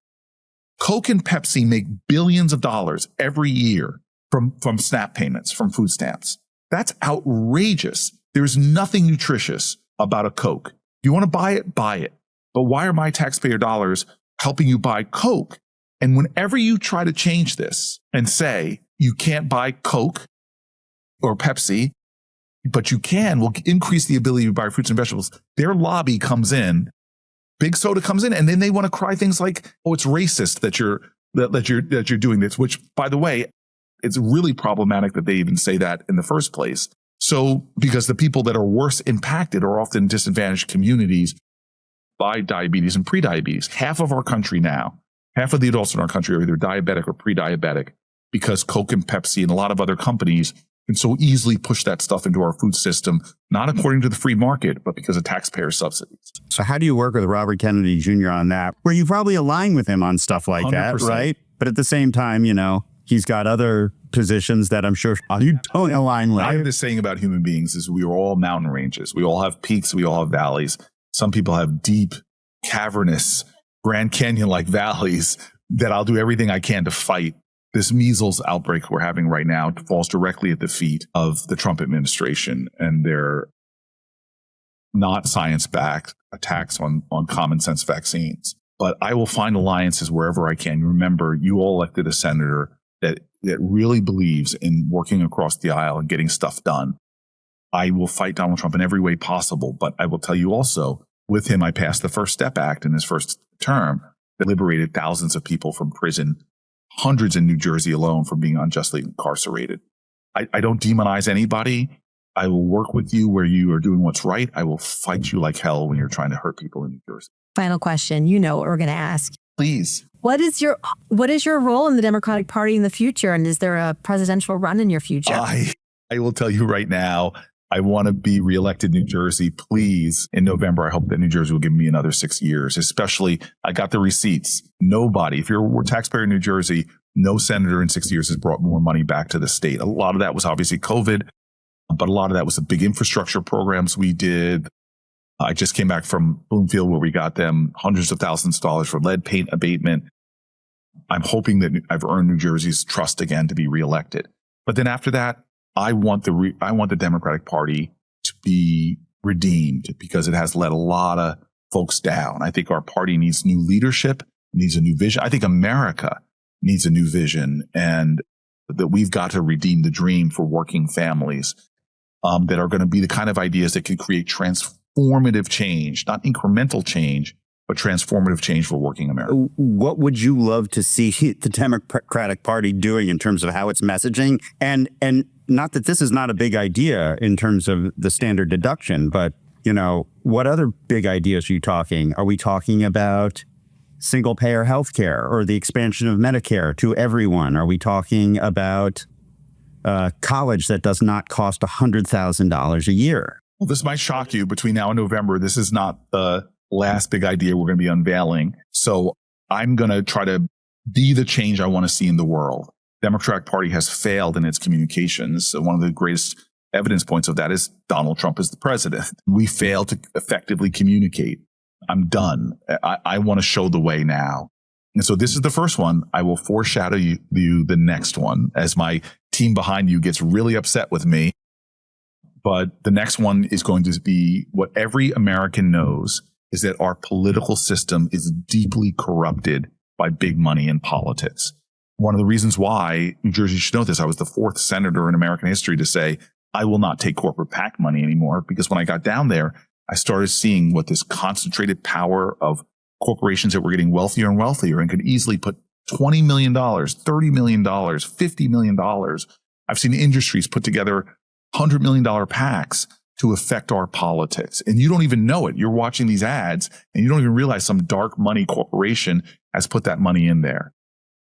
Coke and Pepsi make billions of dollars every year from SNAP payments, from food stamps. That's outrageous. There's nothing nutritious about a Coke. If you want to buy it, buy it. But why are my taxpayer dollars helping you buy Coke? And whenever you try to change this and say you can't buy Coke or Pepsi, but you will increase the ability to buy fruits and vegetables, their lobby comes in. Big soda comes in, and then they want to cry things like, "Oh, it's racist that you're doing this." Which, by the way, it's really problematic that they even say that in the first place. So, because the people that are worse impacted are often disadvantaged communities by diabetes and prediabetes. Half of our country now, half of the adults in our country are either diabetic or pre-diabetic because Coke and Pepsi and a lot of other companies can so easily push that stuff into our food system, not according to the free market, but because of taxpayer subsidies. So how do you work with Robert Kennedy Jr. on that, where you probably align with him on stuff like 100%. That, right? But at the same time, he's got other positions that I'm sure you don't align with. I have this saying about human beings is we are all mountain ranges. We all have peaks. We all have valleys. Some people have deep, cavernous, Grand Canyon-like valleys that I'll do everything I can to fight. This measles outbreak we're having right now falls directly at the feet of the Trump administration and their not science-backed attacks on common sense vaccines. But I will find alliances wherever I can. Remember, you all elected a senator that really believes in working across the aisle and getting stuff done. I will fight Donald Trump in every way possible. But I will tell you also, with him, I passed the First Step Act in his first term that liberated thousands of people from prison, hundreds in New Jersey alone from being unjustly incarcerated. I don't demonize anybody. I will work with you where you are doing what's right. I will fight you like hell when you're trying to hurt people in New Jersey. Final question. You know what we're going to ask. Please. What is your role in the Democratic Party in the future? And is there a presidential run in your future? I will tell you right now, I want to be reelected in New Jersey. Please, in November, I hope that New Jersey will give me another 6 years, especially I got the receipts. Nobody, if you're a taxpayer in New Jersey, no senator in 6 years has brought more money back to the state. A lot of that was obviously COVID, but a lot of that was the big infrastructure programs we did. I just came back from Bloomfield where we got them hundreds of thousands of dollars for lead paint abatement. I'm hoping that I've earned New Jersey's trust again to be reelected. But then after that, I want the Democratic Party to be redeemed because it has let a lot of folks down. I think our party needs new leadership, needs a new vision. I think America needs a new vision, and that we've got to redeem the dream for working families that are going to be the kind of ideas that can create transformative change, not incremental change, but transformative change for working America. What would you love to see the Democratic Party doing in terms of how it's messaging? And not that this is not a big idea in terms of the standard deduction, but, what other big ideas are you talking? Are we talking about single payer healthcare or the expansion of Medicare to everyone? Are we talking about college that does not cost $100,000 a year? Well, this might shock you. Between now and November, this is not the last big idea we're going to be unveiling. So I'm going to try to be the change I want to see in the world. Democratic Party has failed in its communications. One of the greatest evidence points of that is Donald Trump as the president. We failed to effectively communicate. I'm done. I want to show the way now. And so this is the first one. I will foreshadow you the next one as my team behind you gets really upset with me. But the next one is going to be what every American knows is that our political system is deeply corrupted by big money in politics. One of the reasons why New Jersey should know this, I was the fourth senator in American history to say, I will not take corporate PAC money anymore, because when I got down there, I started seeing what this concentrated power of corporations that were getting wealthier and wealthier and could easily put $20 million, $30 million, $50 million. I've seen industries put together $100 million PACs to affect our politics. And you don't even know it. You're watching these ads and you don't even realize some dark money corporation has put that money in there.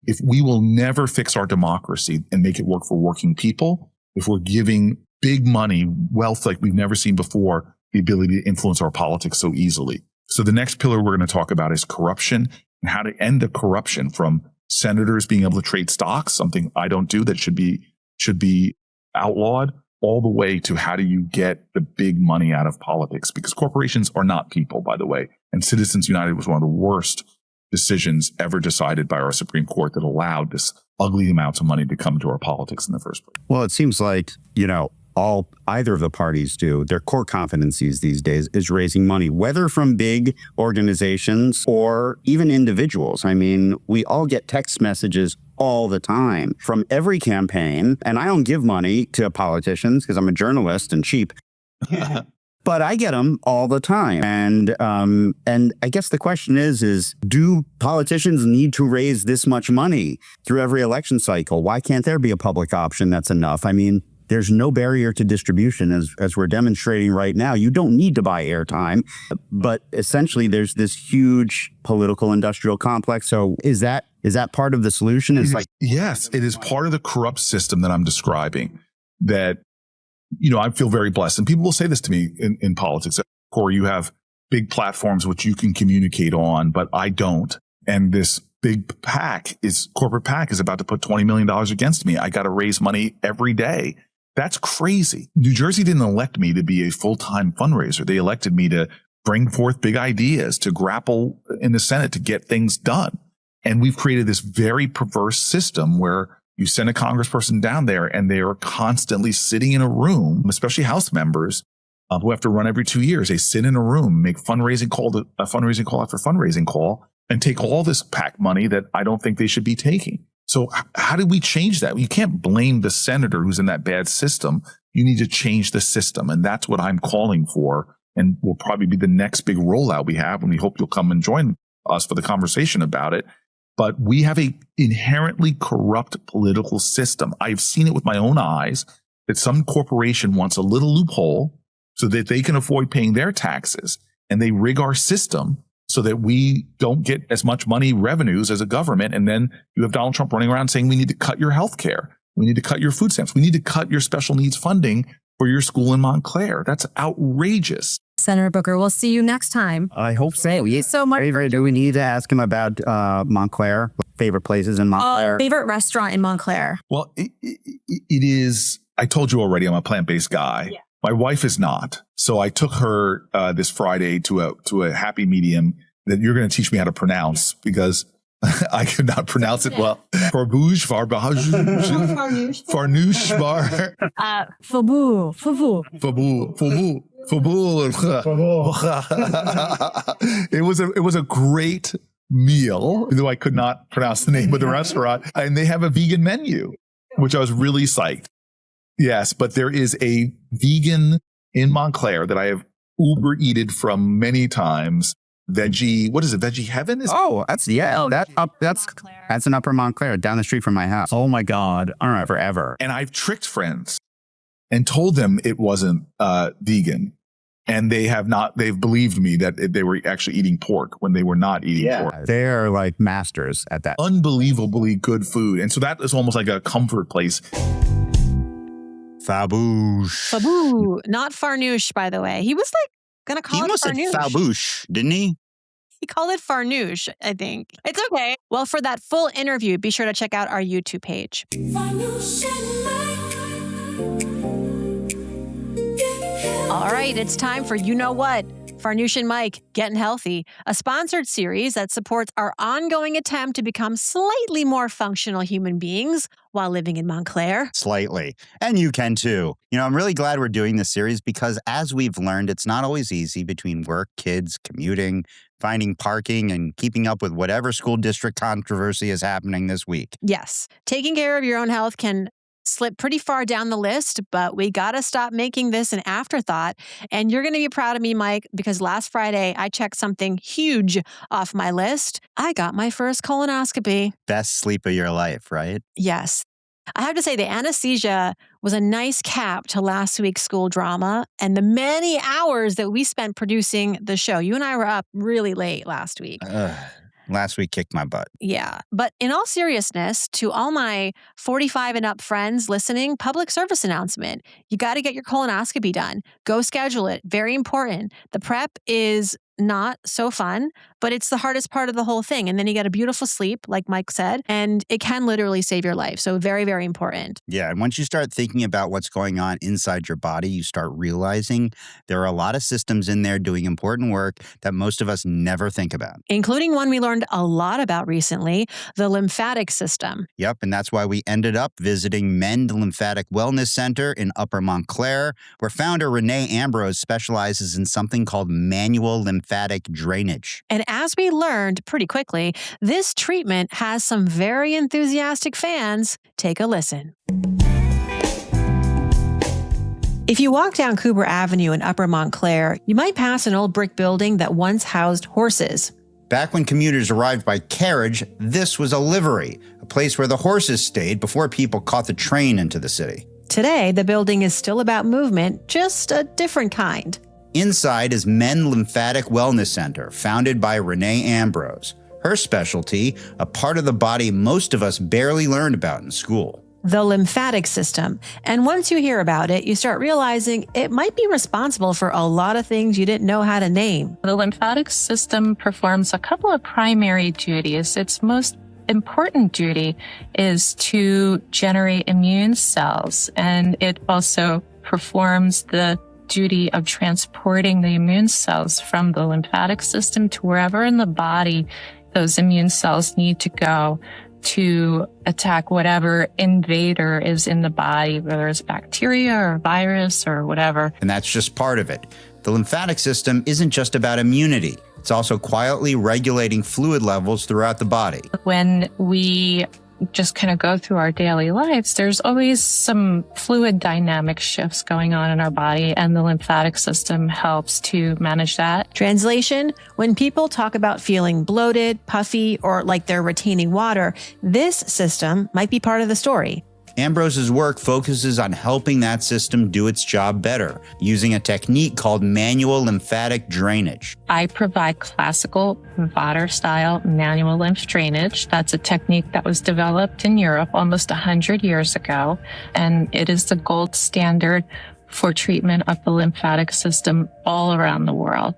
If we will never fix our democracy and make it work for working people, if we're giving big money, wealth like we've never seen before, the ability to influence our politics so easily. So the next pillar we're going to talk about is corruption and how to end the corruption from senators being able to trade stocks, something I don't do that should be outlawed, all the way to how do you get the big money out of politics? Because corporations are not people, by the way. And Citizens United was one of the worst decisions ever decided by our Supreme Court that allowed this ugly amounts of money to come to our politics in the first place. Well, it seems like, either of the parties do, their core competencies these days is raising money, whether from big organizations or even individuals. I mean, we all get text messages all the time from every campaign, and I don't give money to politicians because I'm a journalist and cheap. But I get them all the time. And I guess the question is do politicians need to raise this much money through every election cycle? Why can't there be a public option that's enough? I mean, there's no barrier to distribution as we're demonstrating right now. You don't need to buy airtime, but essentially there's this huge political industrial complex. So is that part of the solution? Yes, it is part of the corrupt system that I'm describing that, I feel very blessed. And people will say this to me in politics. Cory, you have big platforms which you can communicate on, but I don't. And this big corporate PAC is about to put $20 million against me. I got to raise money every day. That's crazy. New Jersey didn't elect me to be a full-time fundraiser. They elected me to bring forth big ideas, to grapple in the Senate, to get things done. And we've created this very perverse system where you send a congressperson down there and they are constantly sitting in a room, especially House members who have to run every 2 years. They sit in a room, make fundraising call after fundraising call, and take all this PAC money that I don't think they should be taking. So how do we change that? You can't blame the senator who's in that bad system. You need to change the system. And that's what I'm calling for. And will probably be the next big rollout we have. And we hope you'll come and join us for the conversation about it. But we have a inherently corrupt political system. I've seen it with my own eyes that some corporation wants a little loophole so that they can avoid paying their taxes. And they rig our system so that we don't get as much money revenues as a government. And then you have Donald Trump running around saying we need to cut your health care. We need to cut your food stamps. We need to cut your special needs funding for your school in Montclair. That's outrageous. Senator Booker, we'll see you next time. I hope so. So much. Do we need to ask him about Montclair? Favorite places in Montclair? Favorite restaurant in Montclair? Well, it is, I told you already, I'm a plant-based guy. Yeah. My wife is not. So I took her this Friday to a happy medium that you're going to teach me how to pronounce because I could not pronounce it well. Farnoush. It was a great meal, though I could not pronounce the name of the restaurant. And they have a vegan menu, which I was really psyched. Yes, but there is a vegan in Montclair that I have Uber eated from many times. Veggie, what is it? Veggie Heaven? That's in Upper Montclair, down the street from my house. Oh my God. All right, forever. And I've tricked friends and told them it wasn't vegan. And they've believed me that they were actually eating pork when they were not eating pork. They're like masters at that. Unbelievably good food. And so that is almost like a comfort place. Fabouche. Not farnouche, by the way. He was like going to call it farnouche. He must have Fabouche, didn't he? He called it farnouche, I think. It's okay. Well, for that full interview, be sure to check out our YouTube page. All right, it's time for You Know What? Farnouche and Mike, Getting Healthy, a sponsored series that supports our ongoing attempt to become slightly more functional human beings while living in Montclair. Slightly. And you can too. I'm really glad we're doing this series because as we've learned, it's not always easy between work, kids, commuting, finding parking, and keeping up with whatever school district controversy is happening this week. Yes. Taking care of your own health can slip pretty far down the list, but we got to stop making this an afterthought. And you're going to be proud of me, Mike, because last Friday I checked something huge off my list. I got my first colonoscopy. Best sleep of your life, right? Yes. I have to say the anesthesia was a nice cap to last week's school drama and the many hours that we spent producing the show. You and I were up really late last week. Last week kicked my butt. Yeah. But in all seriousness, to all my 45 and up friends listening, public service announcement. You got to get your colonoscopy done. Go schedule it. Very important. The prep is not so fun, but it's the hardest part of the whole thing. And then you get a beautiful sleep, like Mike said, and it can literally save your life. So very, very important. Yeah. And once you start thinking about what's going on inside your body, you start realizing there are a lot of systems in there doing important work that most of us never think about. Including one we learned a lot about recently, the lymphatic system. Yep. And that's why we ended up visiting Mend Lymphatic Wellness Center in Upper Montclair, where founder Renee Ambrose specializes in something called manual lymphatic drainage. And as we learned pretty quickly, this treatment has some very enthusiastic fans. Take a listen. If you walk down Cooper Avenue in Upper Montclair, you might pass an old brick building that once housed horses. Back when commuters arrived by carriage, this was a livery, a place where the horses stayed before people caught the train into the city. Today, the building is still about movement, just a different kind. Inside is Mend Lymphatic Wellness Center, founded by Renee Ambrose. Her specialty, a part of the body most of us barely learned about in school. The lymphatic system. And once you hear about it, you start realizing it might be responsible for a lot of things you didn't know how to name. The lymphatic system performs a couple of primary duties. Its most important duty is to generate immune cells, and it also performs the duty of transporting the immune cells from the lymphatic system to wherever in the body those immune cells need to go to attack whatever invader is in the body, whether it's bacteria or virus or whatever. And that's just part of it. The lymphatic system isn't just about immunity. It's also quietly regulating fluid levels throughout the body. When we just kind of go through our daily lives, there's always some fluid dynamic shifts going on in our body, and the lymphatic system helps to manage that. Translation, when people talk about feeling bloated, puffy, or like they're retaining water, this system might be part of the story. Ambrose's work focuses on helping that system do its job better, using a technique called manual lymphatic drainage. I provide classical Vater-style manual lymph drainage. That's a technique that was developed in Europe almost 100 years ago, and it is the gold standard for treatment of the lymphatic system all around the world.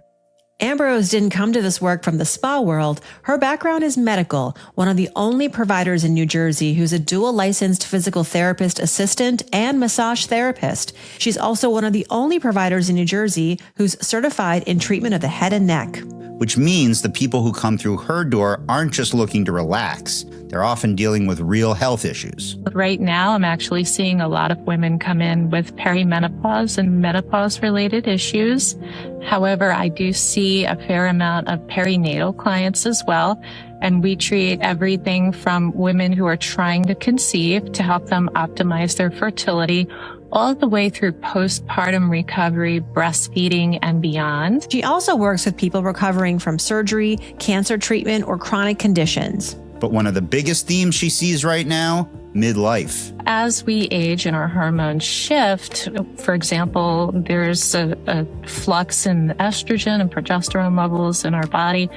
Ambrose didn't come to this work from the spa world. Her background is medical, one of the only providers in New Jersey who's a dual licensed physical therapist assistant and massage therapist. She's also one of the only providers in New Jersey who's certified in treatment of the head and neck. Which means the people who come through her door aren't just looking to relax. They're often dealing with real health issues. Right now, I'm actually seeing a lot of women come in with perimenopause and menopause-related issues. However, I do see a fair amount of perinatal clients as well. And we treat everything from women who are trying to conceive to help them optimize their fertility, all the way through postpartum recovery, breastfeeding, and beyond. She also works with people recovering from surgery, cancer treatment, or chronic conditions. But one of the biggest themes she sees right now, midlife. As we age and our hormones shift, for example, there's a flux in estrogen and progesterone levels in our body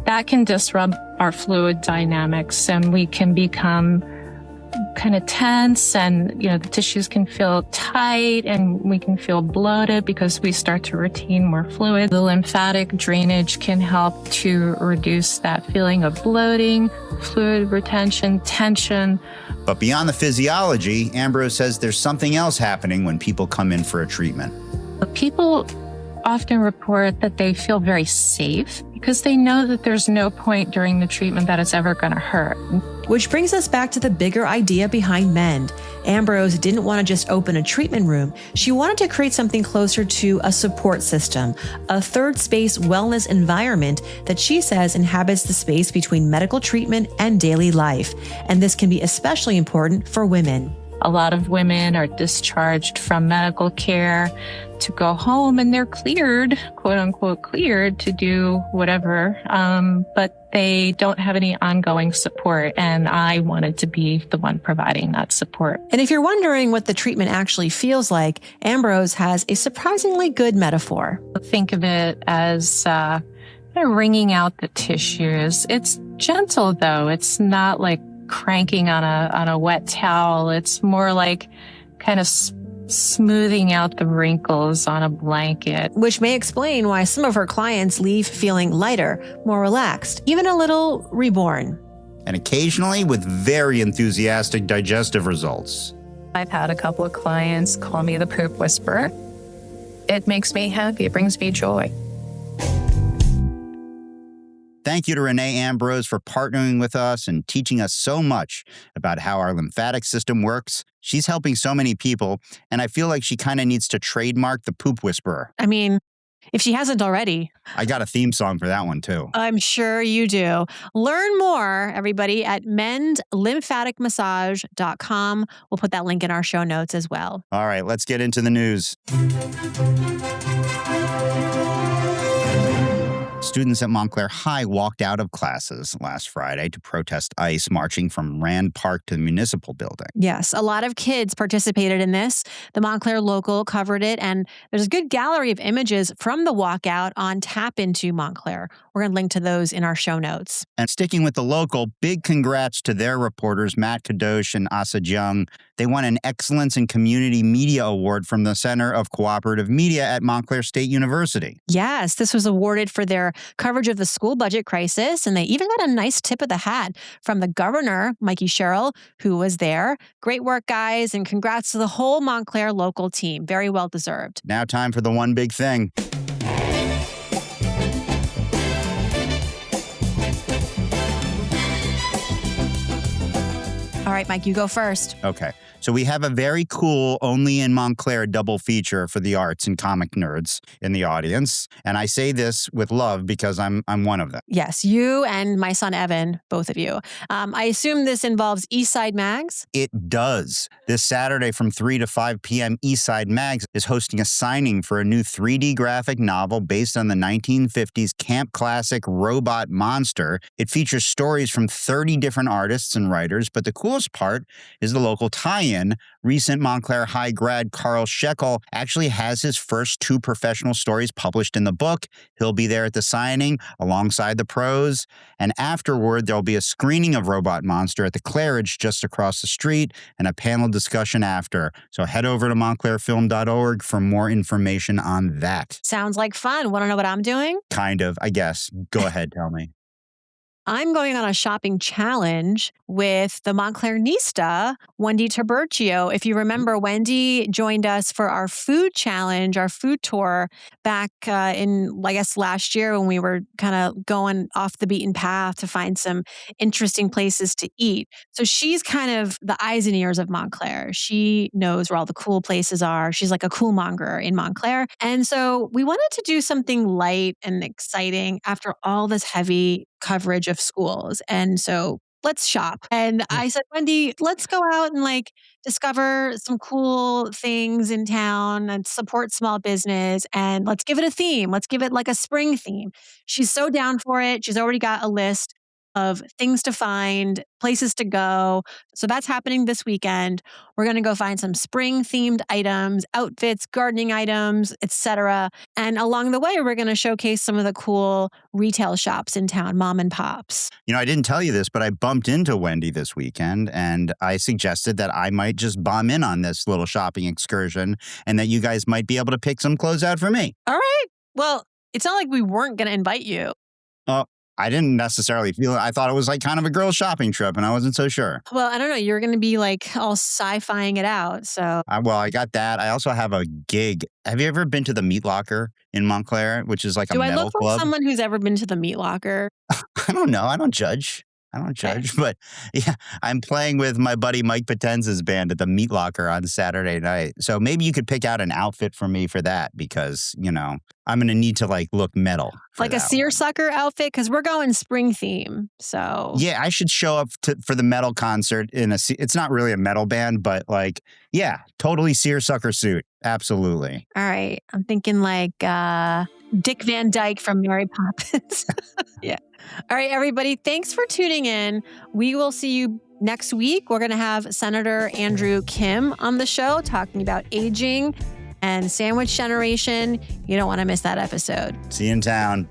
that can disrupt our fluid dynamics, and we can become kind of tense, and the tissues can feel tight and we can feel bloated because we start to retain more fluid. The lymphatic drainage can help to reduce that feeling of bloating, fluid retention, tension. But beyond the physiology, Ambrose says there's something else happening when people come in for a treatment. People often report that they feel very safe because they know that there's no point during the treatment that it's ever going to hurt. Which brings us back to the bigger idea behind Mend. Ambrose didn't want to just open a treatment room. She wanted to create something closer to a support system, a third space wellness environment that she says inhabits the space between medical treatment and daily life. And this can be especially important for women. A lot of women are discharged from medical care to go home, and they're cleared, quote unquote, cleared to do whatever, but they don't have any ongoing support. And I wanted to be the one providing that support. And if you're wondering what the treatment actually feels like, Ambrose has a surprisingly good metaphor. Think of it as wringing out the tissues. It's gentle, though. It's not like cranking on a wet towel. It's more like kind of smoothing out the wrinkles on a blanket. Which may explain why some of her clients leave feeling lighter, more relaxed, even a little reborn. And occasionally with very enthusiastic digestive results. I've had a couple of clients call me the poop whisperer. It makes me happy. It brings me joy. Thank you to Renee Ambrose for partnering with us and teaching us so much about how our lymphatic system works. She's helping so many people, and I feel like she kind of needs to trademark the poop whisperer. I mean, if she hasn't already. I got a theme song for that one, too. I'm sure you do. Learn more, everybody, at mendlymphaticmassage.com. We'll put that link in our show notes as well. All right, let's get into the news. Students at Montclair High walked out of classes last Friday to protest ICE marching from Rand Park to the municipal building. Yes, a lot of kids participated in this. The Montclair Local covered it, and there's a good gallery of images from the walkout on Tap Into Montclair. We're going to link to those in our show notes. And sticking with the Local, big congrats to their reporters, Matt Kadosh and Asa Jung. They won an Excellence in Community Media Award from the Center of Cooperative Media at Montclair State University. Yes, this was awarded for their coverage of the school budget crisis, and they even got a nice tip of the hat from the governor, Mikey Sherrill, who was there. Great work, guys, and congrats to the whole Montclair Local team. Very well deserved. Now time for the one big thing. All right, Mike, you go first. Okay. So we have a very cool, only in Montclair double feature for the arts and comic nerds in the audience. And I say this with love because I'm one of them. Yes, you and my son, Evan, both of you. I assume this involves Eastside Mags? It does. This Saturday from 3 to 5 p.m., Eastside Mags is hosting a signing for a new 3D graphic novel based on the 1950s camp classic Robot Monster. It features stories from 30 different artists and writers, but the coolest most part is the local tie-in. Recent Montclair High grad Carl Scheckel actually has his first 2 professional stories published in the book. He'll be there at the signing alongside the pros. And afterward, there'll be a screening of Robot Monster at the Claridge just across the street and a panel discussion after. So head over to montclairfilm.org for more information on that. Sounds like fun. Want to know what I'm doing? Kind of, I guess. Go ahead, tell me. I'm going on a shopping challenge with the Montclairnista, Wendy Tabercio. If you remember, Wendy joined us for our food challenge, our food tour back in, I guess, last year when we were kind of going off the beaten path to find some interesting places to eat. So she's kind of the eyes and ears of Montclair. She knows where all the cool places are. She's like a cool monger in Montclair. And so we wanted to do something light and exciting after all this heavy coverage of schools. And so let's shop. And I said, Wendy, let's go out and like discover some cool things in town and support small business. And let's give it a theme. Let's give it like a spring theme. She's so down for it. She's already got a list of things to find, places to go. So that's happening this weekend. We're going to go find some spring themed items, outfits, gardening items, etc. And along the way, we're going to showcase some of the cool retail shops in town, mom and pops. You know, I didn't tell you this, but I bumped into Wendy this weekend and I suggested that I might just bomb in on this little shopping excursion and that you guys might be able to pick some clothes out for me. All right. Well, it's not like we weren't going to invite you. Oh, I didn't necessarily feel it. I thought it was like kind of a girl shopping trip and I wasn't so sure. Well, I don't know. You're going to be like all sci-fiing it out. So, I got that. I also have a gig. Have you ever been to the Meat Locker in Montclair, which is like a metal club? Do I look like someone who's ever been to the Meat Locker? I don't know. I don't judge. But yeah, I'm playing with my buddy Mike Potenza's band at the Meat Locker on Saturday night. So maybe you could pick out an outfit for me for that because, you know, I'm going to need to like look metal. Like a seersucker outfit because we're going spring theme. So yeah, I should show up for the metal concert it's not really a metal band, but like, yeah, totally seersucker suit. Absolutely. All right. I'm thinking like Dick Van Dyke from Mary Poppins. Yeah. All right, everybody. Thanks for tuning in. We will see you next week. We're going to have Senator Andrew Kim on the show talking about aging and sandwich generation. You don't want to miss that episode. See you in town.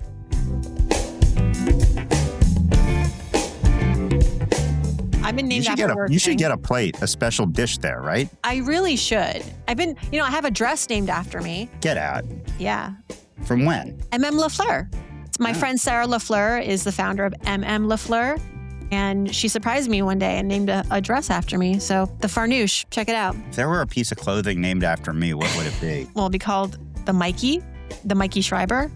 I've been named after work. You should get a plate, a special dish there, right? I really should. I have a dress named after me. Get out. Yeah. From when? MM Lafleur. My friend Sarah Lafleur is the founder of MM Lafleur, and she surprised me one day and named a dress after me. So the Farnoosh, check it out. If there were a piece of clothing named after me, what would it be? Well, it'd be called the Mikey Schreiber.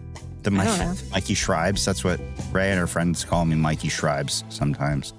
Mikey Shribes. That's what Ray and her friends call me, Mikey Shribes sometimes.